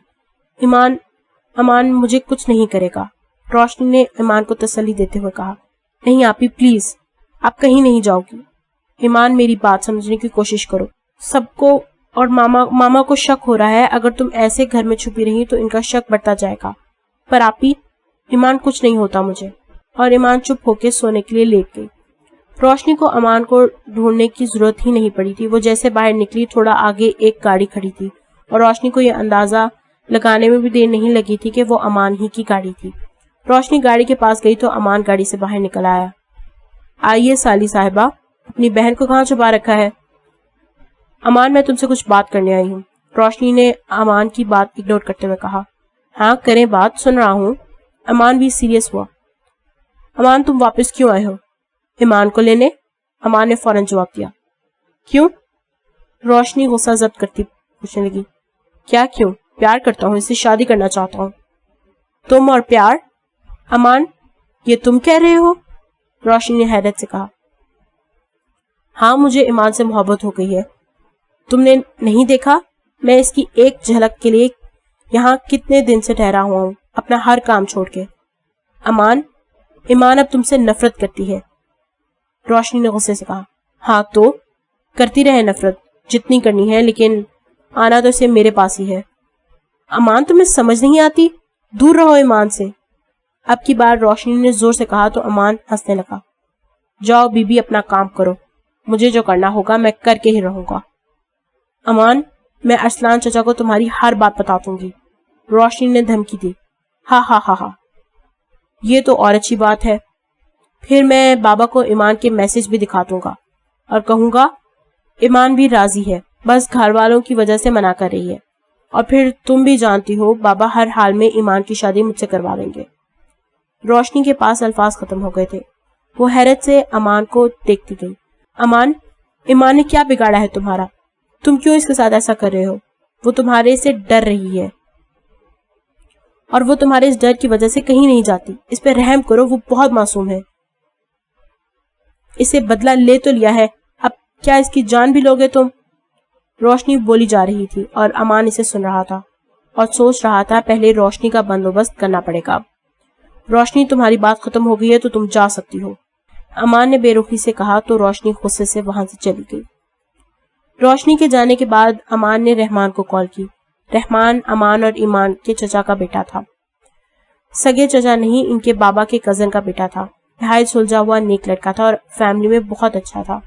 امان مجھے کچھ نہیں کرے گا، روشنی نے ایمان کو تسلی دیتے ہوئے کہا۔ نہیں آپی پلیز، آپ کہیں نہیں جاؤ گی۔ ایمان میری بات سمجھنے کی کوشش کرو، سب کو اور ماما کو شک ہو رہا ہے، اگر تم ایسے گھر میں چھپی رہی تو ان کا شک بڑھتا جائے گا۔ پر آپی، ایمان کچھ نہیں ہوتا مجھے، اور ایمان چپ ہو کے سونے کے لیے لیٹ گئی۔ روشنی کو امان کو ڈھونڈنے کی ضرورت ہی نہیں پڑی تھی۔ وہ جیسے باہر نکلی تھوڑا آگے ایک گاڑی کھڑی تھی اور روشنی کو یہ اندازہ لگانے میں بھی دیر نہیں لگی تھی کہ وہ امان ہی کی گاڑی تھی۔ روشنی گاڑی کے پاس گئی تو امان گاڑی سے باہر نکل آیا۔ آئیے سالی صاحبہ، اپنی بہن کو کہاں چھپا رکھا ہے؟ امان میں تم سے کچھ بات کرنے آئی ہوں، روشنی نے امان کی بات اگنور کرتے ہوئے کہا۔ ہاں کریں بات، سن رہا ہوں۔ امان بھی سیریس ہوا۔ امان تم واپس کیوں آئے ہو؟ ایمان کو لینے، امان نے فوراً جواب دیا۔ کیوں؟ روشنی غصہ ضبط کرتی پوچھنے لگی۔ کیا کیوں؟ پیار کرتا ہوں، اس سے شادی کرنا چاہتا ہوں۔ تم اور پیار؟ امان، یہ تم کہہ رہے ہو؟ روشنی نے حیرت سے کہا۔ ہاں، مجھے ایمان سے محبت ہو گئی ہے۔ تم نے نہیں دیکھا؟ میں اس کی ایک جھلک کے لیے یہاں کتنے دن سے ٹھہرا ہوا ہوں، اپنا ہر کام چھوڑ کے۔ ایمان اب تم سے نفرت کرتی ہے، روشنی نے غصے سے کہا۔ ہاں تو کرتی رہے نفرت جتنی کرنی ہے، لیکن آنا تو اسے میرے پاس ہی ہے۔ امان، تمہیں سمجھ نہیں آتی؟ دور رہو ایمان سے۔ اب کی بار روشنی نے زور سے کہا تو امان ہنسنے لگا۔ جاؤ بی بی، اپنا کام کرو، مجھے جو کرنا ہوگا میں کر کے ہی رہوں گا۔ امان، میں ارسلان چچا کو تمہاری ہر بات بتا دوں گی، روشنی نے دھمکی دی۔ ہاں ہاں ہاں ہاں، یہ تو اور اچھی بات ہے۔ پھر میں بابا کو ایمان کے میسج بھی دکھا دوں گا اور کہوں گا ایمان بھی راضی ہے، بس گھر والوں کی وجہ سے منع کر رہی ہے، اور پھر تم بھی جانتی ہو بابا ہر حال میں ایمان کی شادی مجھ سے کروا لیں گے۔ روشنی کے پاس الفاظ ختم ہو گئے تھے، وہ حیرت سے امان کو دیکھتی گئی۔ ایمان نے کیا بگاڑا ہے تمہارا؟ تم کیوں اس کے ساتھ ایسا کر رہے ہو؟ وہ تمہارے سے ڈر رہی ہے اور وہ تمہارے اس ڈر کی وجہ سے کہیں نہیں جاتی۔ اس پہ رحم کرو، وہ بہت معصوم ہے۔ اسے بدلہ لے تو لیا ہے، اب کیا اس کی جان بھی لوگے تم؟ روشنی بولی جا رہی تھی اور امان اسے سن رہا تھا اور سوچ رہا تھا پہلے روشنی کا بندوبست کرنا پڑے گا۔ روشنی، تمہاری بات ختم ہو گئی ہے تو تم جا سکتی ہو، امان نے بے رخی سے کہا تو روشنی غصے سے وہاں سے چلی گئی۔ روشنی کے جانے کے بعد امان نے رحمان کو کال کی۔ رحمان امان اور ایمان کے چچا کا بیٹا تھا، سگے چچا نہیں، ان کے بابا کے کزن کا بیٹا تھا۔ نہایت سلجھا ہوا نیک لڑکا تھا اور فیملی میں بہت اچھا تھا۔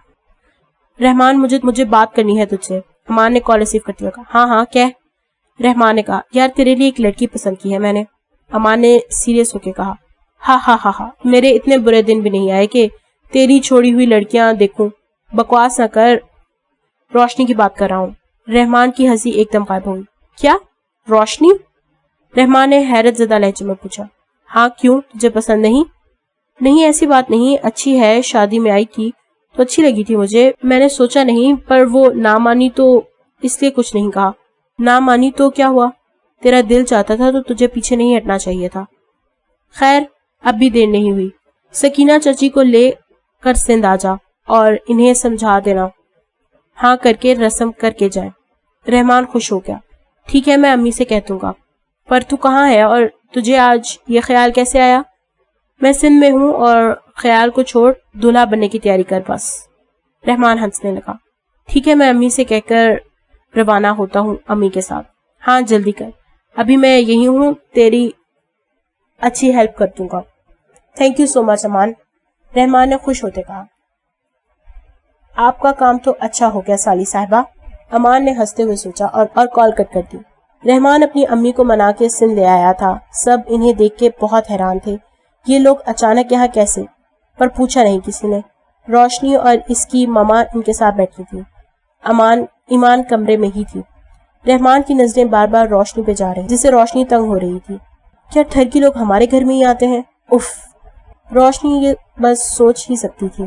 رحمان، مجھے بات کرنی ہے تجھ سے، امان نے کال ریسیو کرتے ہوئے کہا۔ ہاں ہاں، کہہ، رحمان نے کہا۔ یار تیرے لیے ایک لڑکی پسند کی ہے میں نے، امان نے سیریس ہو کے کہا۔ ہاں ہاں ہاں ہاں، میرے اتنے برے دن بھی نہیں آئے کہ تیری چھوڑی ہوئی لڑکیاں دیکھوں، بکواس نہ کر، روشنی کی بات کر رہا ہوں۔ رحمان کی ہنسی ایک دم غائب ہو گئی۔ کیا روشنی؟ رحمان نے حیرت زدہ لہجے میں پوچھا۔ ہاں، کیوں، تجھے پسند نہیں؟ نہیں، ایسی بات نہیں، اچھی ہے، شادی میں آئی تھی تو اچھی لگی تھی مجھے، میں نے سوچا نہیں، پر وہ نہ مانی تو اس لیے کچھ نہیں کہا۔ نہ مانی تو کیا ہوا؟ تیرا دل چاہتا تھا تو تجھے پیچھے نہیں ہٹنا چاہیے تھا۔ خیر، اب بھی دیر نہیں ہوئی، سکینہ چچی کو لے کر سندھ آ جا اور انہیں سمجھا دینا، ہاں کر کے رسم کر کے جائے۔ رحمان خوش ہو گیا۔ ٹھیک ہے، میں امی سے کہہ دوں گا، پر تو کہاں ہے اور تجھے آج یہ خیال کیسے آیا؟ میں سندھ میں ہوں اور خیال کو چھوڑ، دولہا بننے کی تیاری کر بس۔ رحمان ہنسنے لگا۔ ٹھیک ہے، میں امی سے کہہ کر روانہ ہوتا ہوں امی کے ساتھ۔ ہاں جلدی کر، ابھی میں یہی ہوں، تیری اچھی ہیلپ کر دوں گا۔ تھینک یو سو مچ امان، رحمان نے خوش ہوتے کہا۔ آپ کا کام تو اچھا ہو گیا سالی صاحبہ، امان نے ہنستے ہوئے سوچا اور کال کٹ کر دی۔ رحمان اپنی امی کو منا کے سندھ لے آیا تھا۔ سب انہیں دیکھ کے بہت حیران تھے، یہ لوگ اچانک یہاں کیسے؟ پر پوچھا نہیں کسی نے۔ روشنی اور اس کی ماما ان کے ساتھ بیٹھی تھی، ایمان کمرے میں ہی تھی۔ رحمان کی نظریں بار بار روشنی پہ جا رہی، جس سے روشنی تنگ ہو رہی تھی۔ کیا ٹھرکی لوگ ہمارے گھر میں ہی آتے ہیں؟ اف، روشنی یہ بس سوچ ہی سکتی تھی۔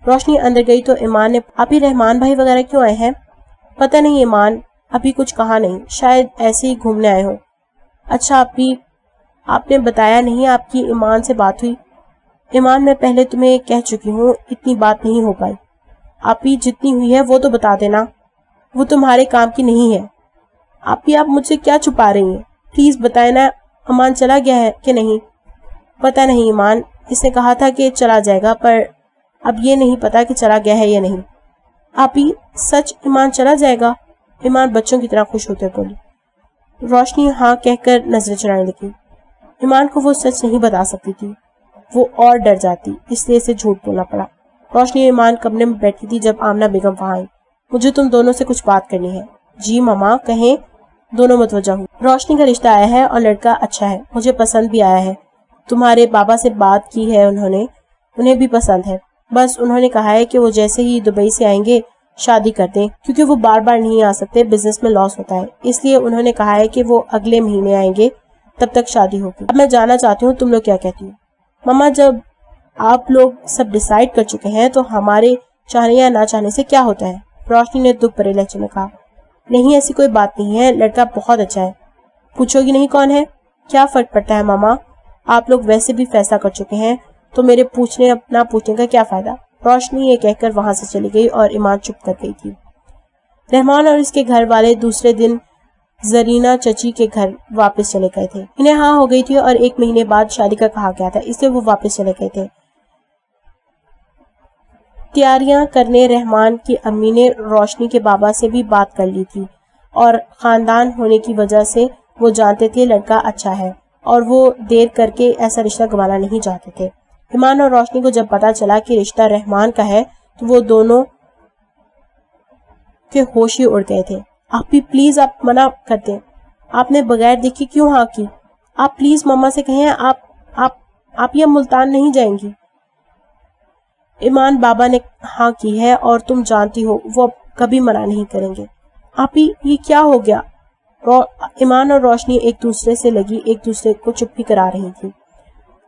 روشنی اندر گئی تو ایمان نے، آپ ہی رحمان بھائی وغیرہ کیوں آئے ہیں؟ پتہ نہیں ایمان، ابھی کچھ کہا نہیں، شاید ایسے ہی گھومنے آئے ہو۔ اچھا آپ نے بتایا نہیں آپ کی ایمان سے بات ہوئی؟ ایمان، میں پہلے تمہیں کہہ چکی ہوں، اتنی بات نہیں ہو پائی۔ آپ ہی جتنی ہوئی ہے وہ تو بتا دینا، وہ تمہارے کام کی نہیں ہے۔ آپ مجھ سے کیا چھپا رہی ہیں؟ پلیز بتائیں نا، امان چلا گیا ہے کہ نہیں؟ پتہ نہیں ایمان، اس نے کہا تھا کہ چلا جائے گا، پر اب یہ نہیں پتا کہ چلا گیا ہے یا نہیں۔ آپ ہی سچ ایمان چلا جائے گا؟ ایمان بچوں کی طرح خوش ہوتے بولی۔ روشنی ہاں کہہ کر نظریں چڑھانے لگی۔ ایمان کو وہ سچ نہیں بتا سکتی تھی، وہ اور ڈر جاتی، اس لیے اسے جھوٹ بولنا پڑا۔ روشنی ایمان کمرے میں بیٹھی تھی جب آمنہ بیگم وہاں آئی۔ مجھے تم دونوں سے کچھ بات کرنی ہے۔ جی ماما کہیں، دونوں متوجہ ہوئی۔ روشنی کا رشتہ آیا ہے اور لڑکا اچھا ہے، مجھے پسند بھی آیا ہے، تمہارے بابا سے بات کی ہے انہیں بھی پسند ہے، بس انہوں نے کہا ہے کہ وہ جیسے ہی دبئی سے آئیں گے شادی کر دیں، کیونکہ وہ بار بار نہیں آ سکتے، بزنس میں لاس ہوتا ہے، اس لیے انہوں نے کہا ہے کہ وہ اگلے مہینے آئیں گے، تب تک شادی ہوگی۔ اب میں جاننا چاہتی ہوں تم لوگ کیا کہتی ہو؟ ماما جب آپ لوگ سب ڈیسائیڈ کر چکے ہیں تو ہمارے چاہنے یا نہ چاہنے سے کیا ہوتا ہے؟ روشنی نے دکھ بھرے لہجے میں کہا۔ نہیں ایسی کوئی بات نہیں ہے, لڑکا بہت اچھا ہے. پوچھو گی نہیں کون ہے؟ کیا فرق پڑتا ہے ماما, آپ لوگ ویسے بھی فیصلہ کر چکے ہیں تو میرے پوچھنے نہ پوچھنے کا کیا فائدہ. روشنی یہ کہہ کر وہاں سے چلی گئی اور ایمان چپ کر گئی تھی. رحمان اور اس کے گھر والے دوسرے دن زرینہ چچی کے گھر واپس چلے گئے تھے. انہیں ہاں ہو گئی تھی اور 1 مہینے بعد شادی کا کہا گیا تھا, اس لیے وہ واپس چلے گئے تھے. تیاریاں کرنے رحمان کی امی نے روشنی کے بابا سے بھی بات کر لی تھی اور خاندان ہونے کی وجہ سے وہ جانتے تھے لڑکا اچھا ہے اور وہ دیر کر کے ایسا رشتہ گنوانا نہیں چاہتے تھے. ایمان اور روشنی کو جب پتا چلا کہ رشتہ رحمان کا ہے تو وہ دونوں کے ہوش ہی اڑ گئے تھے. آپ بھی پلیز, آپ منع کر دیں, آپ نے بغیر دیکھے کیوں ہاں کی؟ آپ پلیز ماما سے کہیں آپ یہ ملتان نہیں جائیں گی. ایمان بابا نے ہاں کی ہے اور تم جانتی ہو وہ اب کبھی منع نہیں کریں گے. آپ ہی یہ کیا ہو گیا؟ ایمان اور روشنی ایک دوسرے سے لگی ایک دوسرے کو چپ ہی کرا رہی تھی.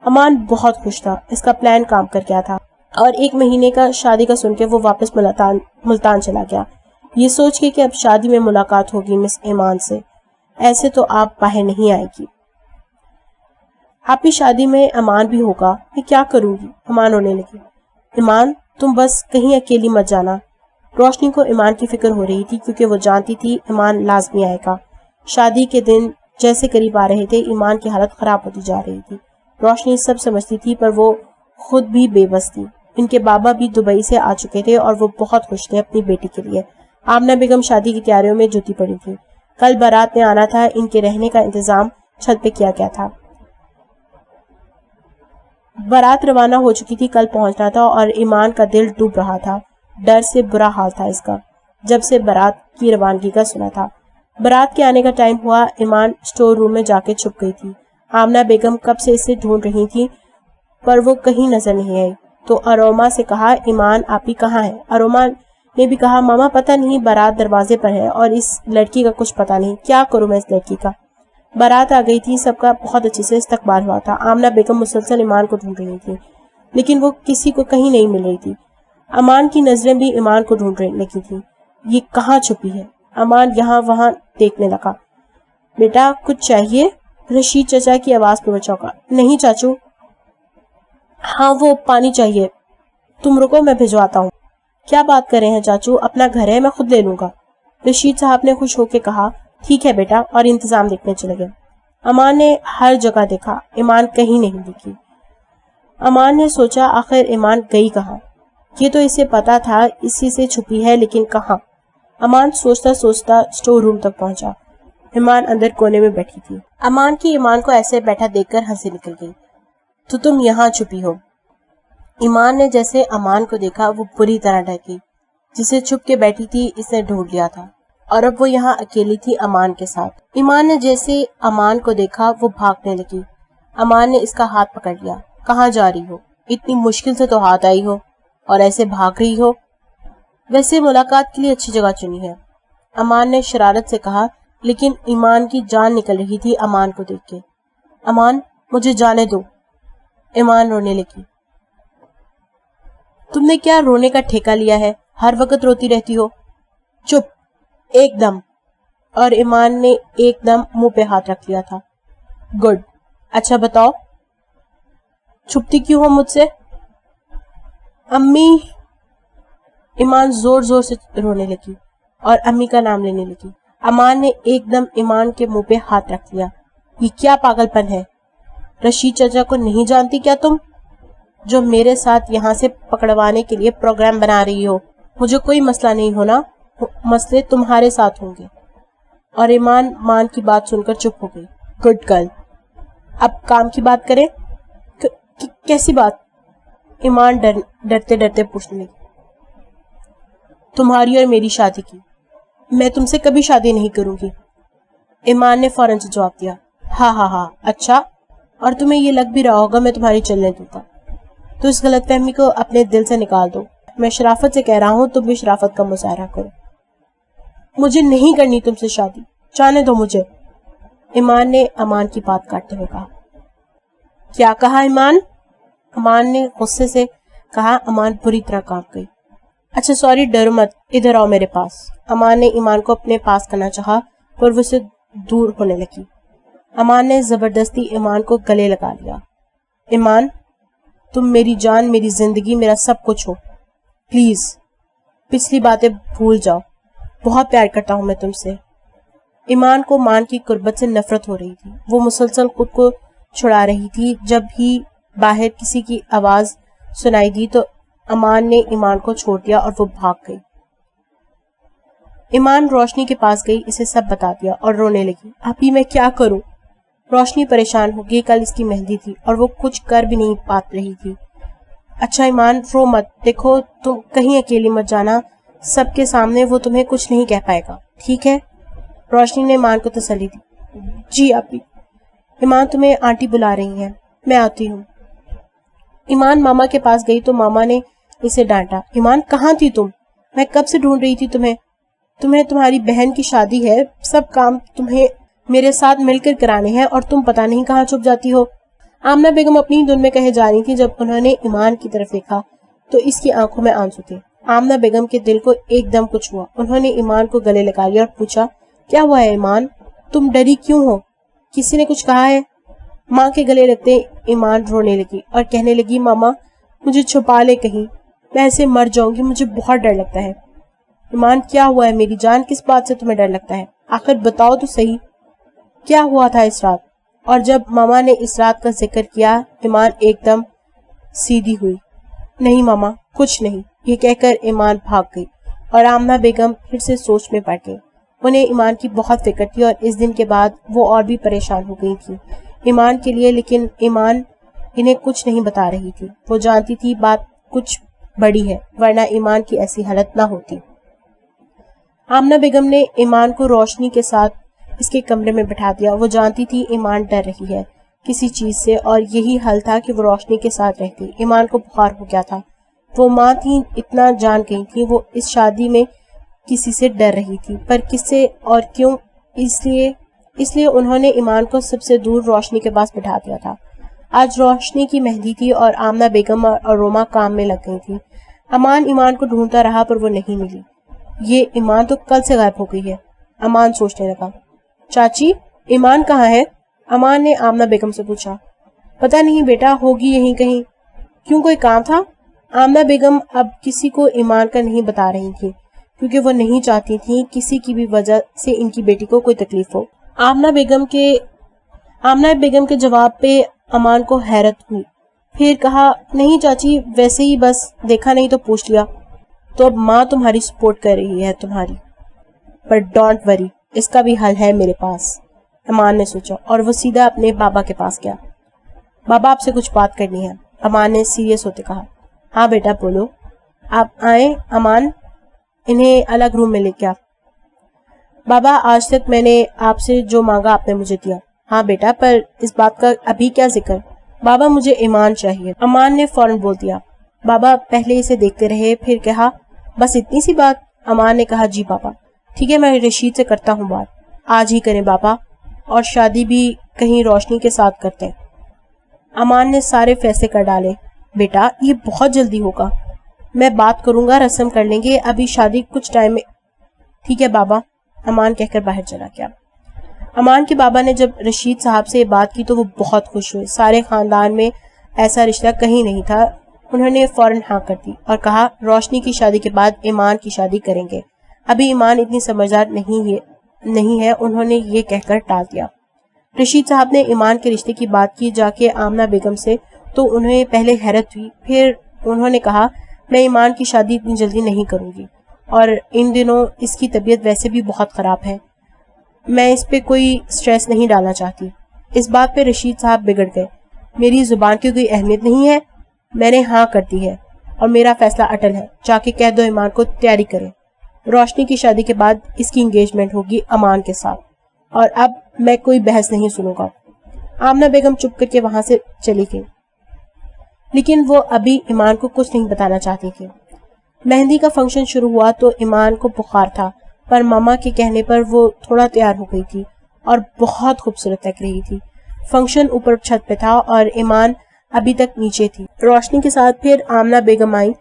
امان بہت خوش تھا, اس کا پلان کام کر گیا تھا اور 1 مہینے کا شادی کا سن کے وہ واپس ملتان چلا گیا, یہ سوچ کے کہ اب شادی میں ملاقات ہوگی مس ایمان سے. ایسے تو آپ باہر نہیں آئے گی. آپ کی شادی میں امان بھی ہوگا, میں کیا کروں گی؟ امان رونے لگی. ایمان تم بس کہیں اکیلی مت جانا. روشنی کو ایمان کی فکر ہو رہی تھی کیونکہ وہ جانتی تھی ایمان لازمی آئے گا. شادی کے دن جیسے قریب آ رہے تھے ایمان کی حالت خراب ہوتی جا رہی تھی. روشنی سب سمجھتی تھی پر وہ خود بھی بے بس تھی. ان کے بابا بھی دبئی سے آ چکے تھے اور وہ بہت خوش تھے اپنی بیٹی کے لیے. آمنہ بیگم شادی کی تیاریوں میں جٹی پڑی تھی. کل بارات میں آنا تھا, ان کے رہنے کا انتظام چھت پہ کیا گیا تھا. بارات روانہ ہو چکی تھی, کل پہنچنا تھا اور ایمان کا دل ڈوب رہا تھا. ڈر سے برا حال تھا اس کا جب سے بارات کی روانگی کا سنا تھا. بارات کے آنے کا ٹائم ہوا, ایمان اسٹور روم میں جا کے چھپ گئی تھی. آمنہ بیگم کب سے اسے ڈھونڈ رہی تھی پر وہ کہیں نظر نہیں آئی تو اروما سے کہا ایمان آپ ہی کہاں ہے؟ اروما نے بھی کہا ماما پتہ نہیں, بارات دروازے پر ہے اور اس لڑکی کا کچھ پتہ نہیں, کیا کروں میں اس لڑکی کا. بارات آ گئی تھی, سب کا بہت اچھے سے استقبال ہوا تھا. آمنہ بیگم مسلسل ایمان کو ڈھونڈ رہی تھی لیکن وہ کسی کو کہیں نہیں مل رہی تھی. امان کی نظریں بھی ایمان کو ڈھونڈ لگی تھی, یہ کہاں چھپی ہے؟ امان یہاں وہاں دیکھنے لگا. بیٹا کچھ چاہیے؟ رشید چچا کی آواز پہ وہ چونکا. نہیں چاچو. ہاں وہ پانی چاہیے, تم رکو میں بھجواتا ہوں. کیا بات کر رہے ہیں چاچو, اپنا گھر ہے, میں خود لے لوں گا. رشید صاحب نے خوش ہو کے کہا ٹھیک ہے بیٹا, اور انتظام دیکھنے چلے گئے. امان نے ہر جگہ دیکھا, ایمان کہیں نہیں دکھی. امان نے سوچا آخر ایمان گئی کہاں؟ یہ تو اسے پتا تھا اسی سے چھپی ہے, لیکن کہاں؟ امان سوچتا سوچتا اسٹور روم تک پہنچا. ایمان اندر کونے میں بیٹھی تھی. امان کی ایمان کو ایسے بیٹھا دیکھ کر ہنسی نکل گئی. تو تم یہاں چھپی ہو؟ ایمان نے جیسے امان کو دیکھا وہ بری طرح ڈر گئی. جسے چھپ کے بیٹھی تھی اس نے ڈھونڈ لیا تھا اور اب وہ یہاں اکیلی تھی امان کے ساتھ. ایمان نے جیسے امان کو دیکھا وہ بھاگنے لگی. امان نے اس کا ہاتھ پکڑ لیا. کہاں جا رہی ہو؟ اتنی مشکل سے تو ہاتھ آئی ہو اور ایسے بھاگ رہی ہو. ویسے ملاقات کے لیے اچھی جگہ چنی ہے, امان نے شرارت سے کہا, لیکن ایمان کی جان نکل رہی تھی امان کو دیکھ کے. امان مجھے جانے دو. ایمان رونے لگی. تم نے کیا رونے کا ٹھیکہ لیا ہے؟ ہر وقت روتی رہتی ہو. چپ ایک دم. اور ایمان نے ایک دم منہ پہ ہاتھ رکھ لیا تھا. گڈ. اچھا بتاؤ چھپتی کیوں ہو مجھ سے؟ امی. ایمان زور زور سے رونے لگی اور امی کا نام لینے لگی. امان نے ایک دم ایمان کے منہ پہ ہاتھ رکھ لیا. یہ کیا پاگل پن ہے؟ رشید چچا کو نہیں جانتی کیا تم, جو میرے ساتھ یہاں سے پکڑوانے کے لیے پروگرام بنا رہی ہو؟ مجھے کوئی مسئلہ نہیں ہونا, مسئلے تمہارے ساتھ ہوں گے. اور ایمان مان کی بات سن کر چپ ہو گئی. Good girl. اب کام کی بات کریں. کیسی بات؟ ایمان ڈرتے ڈرتے پوچھنے لگی. تمہاری اور میری شادی کی. میں تم سے کبھی شادی نہیں کروں گی. ایمان نے فوراً سے جواب دیا. ہاں ہاں ہاں اچھا, اور تمہیں یہ لگ بھی رہا ہوگا میں تمہاری چلنے دوں گا. تو اس غلط فہمی کو اپنے دل سے نکال دو. میں شرافت سے کہہ رہا ہوں, تم بھی شرافت کا مظاہرہ کرو. مجھے نہیں کرنی تم سے شادی, جانے دو مجھے. ایمان نے امان کی بات کاٹتے ہوئے کہا. کیا کہا ایمان؟ امان نے غصے سے کہا. امان بری طرح کانپ گئی. اچھا سوری، ڈرو مت، ادھر آؤ میرے پاس۔ امان نے ایمان کو اپنے پاس کرنا چاہا پر وہ اسے دور ہونے لگی۔ امان نے زبردستی ایمان کو گلے لگا لیا۔ ایمان، تم میری جان، میری زندگی، میرا سب کچھ ہو، پلیز پچھلی باتیں بھول جاؤ، بہت پیار کرتا ہوں میں تم سے۔ ایمان کو مان کی قربت سے نفرت ہو رہی تھی، وہ مسلسل خود کو چھڑا رہی تھی۔ جب ہی باہر کسی کی آواز سنائی دی تو امان نے ایمان کو چھوڑ دیا اور وہ بھاگ گئی۔ ایمان روشنی کے پاس گئی، اسے سب بتا دیا اور رونے لگی۔ ابھی میں کیا کروں؟ روشنی پریشان ہو گئی، کل اس کی مہندی تھی اور وہ کچھ کر بھی نہیں پا رہی تھی۔ اچھا ایمان، رو مت، دیکھو تم کہیں اکیلی مت جانا، سب کے سامنے وہ تمہیں کچھ نہیں کہہ پائے گا، ٹھیک ہے؟ روشنی نے ایمان کو تسلی دی۔ جی آپی۔ ایمان، تمہیں آنٹی بلا رہی ہیں، میں آتی ہوں۔ ایمان ماما کے پاس گئی تو ماما نے اسے ڈانٹا۔ ایمان، کہاں تھی تم؟ میں کب سے ڈھونڈ رہی تھی تمہیں تمہاری بہن کی شادی ہے، سب کام تمہیں میرے ساتھ مل کر کرانے ہیں اور تم پتہ نہیں کہاں چھپ جاتی ہو۔ آمنہ بیگم اپنی دھن میں کہے جا رہی تھی، جب انہوں نے ایمان کی طرف دیکھا تو اس کی آنکھوں میں آنسو تھے۔ آمنہ بیگم کے دل کو ایک دم کچھ ہوا، انہوں نے ایمان کو گلے لگا لیا اور پوچھا، کیا ہوا ہے ایمان؟ تم ڈری کیوں ہو؟ کسی نے کچھ کہا ہے؟ ماں کے گلے لگتے ایمان رونے لگی اور کہنے لگی، ماما مجھے چھپا لے کہیں، میں ایسے مر جاؤں گی، مجھے بہت ڈر لگتا ہے۔ ایمان، کیا ہوا ہے میری جان، کس بات سے تمہیں ڈر لگتا ہے؟ آخر بتاؤ تو صحیح، کیا ہوا تھا اس رات؟ اور جب ماما نے اس رات کا ذکر کیا، ایمان ایک دم سیدھی ہوئی۔ نہیں ماما، کچھ نہیں، یہ کہہ کر ایمان بھاگ گئی اور آمنہ بیگم پھر سے سوچ میں پڑ گئی۔ انہیں ایمان کی بہت فکر تھی اور اس دن کے بعد وہ اور بھی پریشان ہو گئی تھی ایمان کے لیے، لیکن ایمان انہیں کچھ نہیں بتا رہی تھی۔ وہ جانتی تھی بات کچھ بڑی ہے، ورنہ ایمان کی ایسی حالت نہ ہوتی۔ آمنہ بیگم نے ایمان کو روشنی کے ساتھ اس کے کمرے میں بٹھا دیا۔ وہ جانتی تھی ایمان ڈر رہی ہے کسی چیز سے اور یہی حل تھا کہ وہ روشنی کے ساتھ رہتی۔ ایمان کو بخار ہو گیا تھا، وہ ماں تھی، اتنا جان گئی تھی، وہ اس شادی میں کسی سے ڈر رہی تھی، پر کس سے اور کیوں؟ اس لیے انہوں نے ایمان کو سب سے دور روشنی کے پاس بٹھا دیا تھا۔ آج روشنی کی مہندی تھی اور آمنہ بیگم اور روما کام میں لگ گئی تھی۔ امان ایمان کو ڈھونڈتا رہا پر وہ نہیں ملی۔ یہ ایمان تو کل سے غائب ہو گئی ہے، امان سوچنے لگا۔ چاچی، ایمان کہاں ہے؟ امان نے آمنہ بیگم سے پوچھا۔ پتہ نہیں بیٹا، ہوگی یہیں کہیں۔ کیوں، کوئی کام تھا؟ آمنہ بیگم اب کسی کو ایمان کا نہیں بتا رہی تھی کیونکہ وہ نہیں چاہتی تھی کسی کی بھی وجہ سے ان کی بیٹی کو کوئی تکلیف ہو۔ آمنہ بیگم کے جواب پہ امان کو حیرت ہوئی، پھر کہا، نہیں چاچی، ویسے ہی بس دیکھا نہیں تو پوچھ لیا۔ تو اب ماں تمہاری سپورٹ کر رہی ہے تمہاری، پر ڈونٹ وری، اس کا بھی حل ہے میرے پاس، امان نے سوچا اور وہ سیدھا اپنے بابا کے پاس گیا۔ بابا، آپ سے کچھ بات کرنی ہے، امان نے سیریس ہوتے کہا۔ ہاں بیٹا بولو۔ آپ آئیں امان، انہیں الگ روم میں لے کے آ۔ بابا، آج تک میں نے آپ سے جو مانگا آپ نے مجھے دیا۔ ہاں بیٹا، پر اس بات کا ابھی کیا ذکر؟ بابا، مجھے ایمان چاہیے، امان نے فوراً بول دیا۔ بابا پہلے اسے دیکھتے رہے، پھر کہا، بس اتنی سی بات؟ امان نے کہا، جی بابا۔ ٹھیک ہے، میں رشید سے کرتا ہوں بات، آج ہی کریں بابا، اور شادی بھی کہیں روشنی کے ساتھ کرتے ہیں۔ امان نے سارے فیصلے کر ڈالے۔ بیٹا، یہ بہت جلدی ہوگا، میں بات کروں گا، رسم کر لیں گے، ابھی شادی کچھ ٹائم میں۔ ٹھیک ہے بابا، امان کہہ کر باہر چلا گیا۔ امان کے بابا نے جب رشید صاحب سے یہ بات کی تو وہ بہت خوش ہوئے، سارے خاندان میں ایسا رشتہ کہیں نہیں تھا۔ انہوں نے فوراً ہاں کر دی اور کہا، روشنی کی شادی کے بعد ایمان کی شادی کریں گے، ابھی ایمان اتنی سمجھدار نہیں ہے، انہوں نے یہ کہہ کر ٹال دیا۔ رشید صاحب نے ایمان کے رشتے کی بات کی جا کے آمنہ بیگم سے، تو انہیں پہلے حیرت ہوئی، پھر انہوں نے کہا، میں ایمان کی شادی اتنی جلدی نہیں کروں گی، اور ان دنوں اس کی طبیعت ویسے بھی بہت خراب ہے، میں اس پہ کوئی سٹریس نہیں ڈالنا چاہتی۔ اس بات پہ رشید صاحب بگڑ گئے۔ میری زبان کی کوئی اہمیت نہیں ہے، میں نے ہاں کر دی ہے اور میرا فیصلہ اٹل ہے، جا کے کہہ دو ایمان کو تیاری کرے، روشنی کی شادی کے بعد اس کی انگیجمنٹ ہوگی امان کے ساتھ، اور اب میں کوئی بحث نہیں سنوں گا۔ آمنہ بیگم چپ کر کے وہاں سے چلی گئی، لیکن وہ ابھی ایمان کو کچھ نہیں بتانا چاہتی تھی۔ مہندی کا فنکشن شروع ہوا تو ایمان کو بخار تھا، پر ماما کے کہنے پر وہ تھوڑا تیار ہو گئی تھی اور بہت خوبصورت لگ رہی تھی۔ فنکشن اوپر چھت پہ تھا اور ایمان ابھی تک نیچے تھی۔ روشنی کے ساتھ پھر آمنہ بیگم آئی۔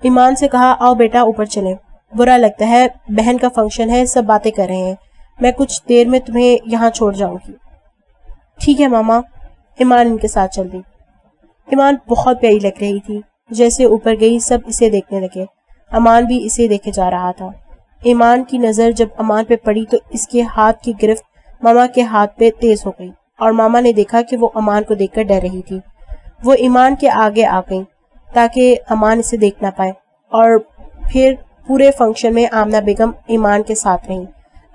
ایمان سے کہا آؤ بیٹا اوپر چلیں، برا لگتا ہے، بہن کا فنکشن ہے، سب باتیں کر رہے ہیں، میں کچھ دیر میں تمہیں یہاں چھوڑ جاؤں گی۔ ٹھیک ہے ماما۔ ایمان ان کے ساتھ چل دی۔ ایمان بہت پیاری لگ رہی تھی، جیسے اوپر گئی سب اسے دیکھنے لگے، امان بھی اسے دیکھے جا رہا تھا۔ ایمان کی نظر جب امان پہ پڑی تو اس کے ہاتھ کی گرفت ماما کے ہاتھ پہ تیز ہو گئی اور ماما نے دیکھا کہ وہ امان کو دیکھ کر ڈر رہی تھی۔ وہ ایمان کے آگے آ گئی تاکہ امان اسے دیکھ نہ پائے، اور پھر پورے فنکشن میں آمنہ بیگم ایمان کے ساتھ رہی۔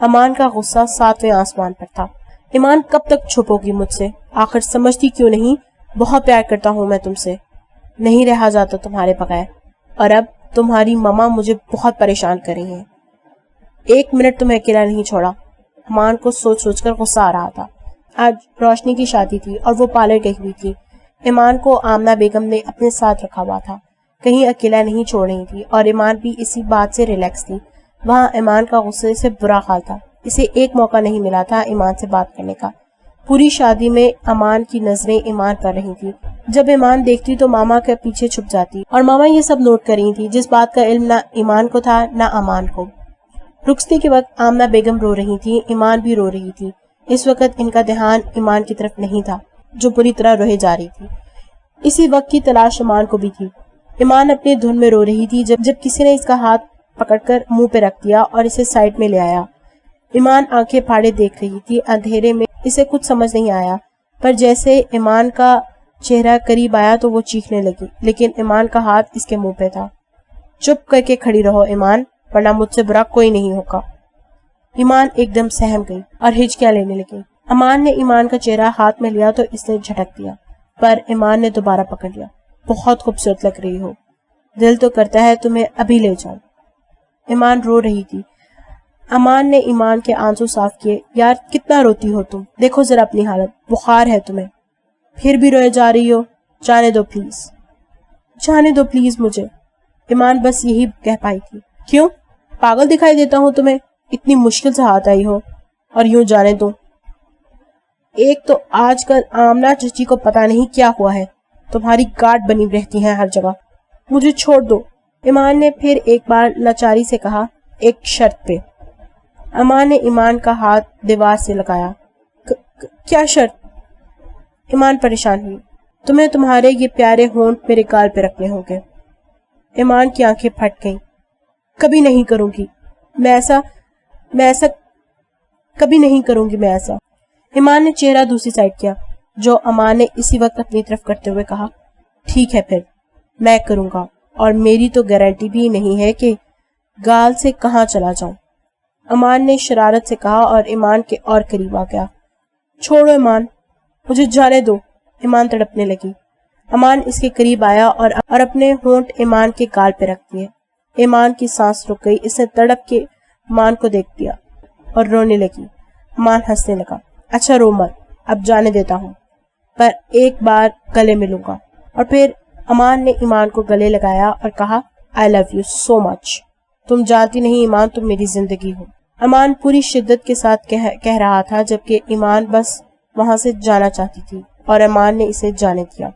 امان کا غصہ 7ویں آسمان پر تھا۔ ایمان کب تک چھپو گی مجھ سے؟ آخر سمجھتی کیوں نہیں؟ بہت پیار کرتا ہوں میں تم سے، نہیں رہا جاتا تمہارے بغیر، اور اب تمہاری ماما مجھے بہت پریشان کر رہی ہیں۔ 1 منٹ تمہیں اکیلا نہیں چھوڑا۔ امان کو سوچ سوچ کر غصہ آ رہا تھا۔ آج روشنی کی شادی تھی اور وہ پارلر گئی ہوئی تھی۔ ایمان کو آمنہ بیگم نے اپنے ساتھ رکھا ہوا تھا، کہیں اکیلا نہیں چھوڑ رہی تھی، اور ایمان بھی اسی بات سے ریلیکس تھی۔ وہاں ایمان کا غصے سے برا حال تھا، اسے ایک موقع نہیں ملا تھا ایمان سے بات کرنے کا۔ پوری شادی میں امان کی نظریں ایمان پر رہی تھی۔ جب ایمان دیکھتی تو ماما کے پیچھے چھپ جاتی، اور ماما یہ سب نوٹ کر رہی تھی، جس بات کا علم نہ ایمان کو تھا نہ امان کو۔ رخصتی کے وقت آمنہ بیگم رو رہی تھی، ایمان بھی رو رہی تھی۔ اس وقت ان کا دھیان ایمان کی طرف نہیں تھا جو پوری طرح روئے جا رہی تھی۔ اسی وقت کی تلاش ایمان کو بھی تھی۔ ایمان اپنے دھن میں رو رہی تھی جب کسی نے اس کا ہاتھ پکڑ کر منہ پہ رکھ دیا اور اسے سائڈ میں لے آیا۔ ایمان آنکھیں پھاڑے دیکھ رہی تھی، اندھیرے میں اسے کچھ سمجھ نہیں آیا، پر جیسے ایمان کا چہرہ قریب آیا تو وہ چیخنے لگی، لیکن ایمان کا ہاتھ اس کے منہ پہ تھا۔ چپ کر کے کھڑی رہو ایمان، ورنہ مجھ سے برا کوئی نہیں ہوگا۔ ایمان ایک دم سہم گئی اور ہچکیاں لینے لگی۔ امان نے ایمان کا چہرہ ہاتھ میں لیا تو اس نے جھٹک دیا، پر ایمان نے دوبارہ پکڑ لیا۔ بہت خوبصورت لگ رہی ہو، دل تو کرتا ہے تمہیں ابھی لے جاؤں۔ ایمان رو رہی تھی۔ امان نے ایمان کے آنسو صاف کیے۔ یار کتنا روتی ہو تم، دیکھو ذرا اپنی حالت، بخار ہے تمہیں، پھر بھی روئے جا رہی ہو، جانے دو پلیز، جانے دو پلیز مجھے۔ ایمان بس یہی کہہ پائی تھی۔ کیوں پاگل دکھائی دیتا ہوں تمہیں؟ اتنی مشکل سے ہاتھ آئی ہو اور یوں جانے دو؟ ایک تو آج کل آمنہ چچی کو پتا نہیں کیا ہوا ہے، تمہاری گارڈ بنی رہتی ہیں ہر جگہ، مجھے چھوڑ دو۔ ایمان نے پھر ایک بار لاچاری سے کہا، ایک شرط پہ۔ امان نے ایمان کا ہاتھ دیوار سے لگایا۔ کیا شرط؟ ایمان پریشان ہوئی۔ تمہیں تمہارے یہ پیارے ہونٹ میرے گال پہ رکھنے ہوں گے۔ ایمان کی آنکھیں پھٹ گئیں۔ کبھی نہیں کروں گی میں ایسا کبھی نہیں کروں گی میں ایسا۔ ایمان نے چہرہ دوسری سائڈ کیا، جو امان نے اسی وقت اپنی طرف کرتے ہوئے کہا، ٹھیک ہے پھر میں کروں گا، اور میری تو گارنٹی بھی نہیں ہے کہ گال سے کہاں چلا جاؤں۔ امان نے شرارت سے کہا اور ایمان کے اور قریب آ گیا۔ چھوڑو ایمان، مجھے جانے دو۔ ایمان تڑپنے لگی۔ امان اس کے قریب آیا اور اپنے ہونٹ ایمان کے گال پہ رکھ دیے۔ ایمان کی سانس رک گئی، اس نے تڑپ کے امان کو دیکھ دیا اور رونے لگی۔ امان ہنسنے لگا۔ اچھا رو مت، اب جانے دیتا ہوں، پر ایک بار گلے ملوں گا۔ اور پھر امان نے ایمان کو گلے لگایا اور کہا، I love you so much۔ تم جانتی نہیں ایمان، تم میری زندگی ہو۔ امان پوری شدت کے ساتھ کہہ رہا تھا، جبکہ ایمان بس وہاں سے جانا چاہتی تھی اور امان نے اسے جانے دیا۔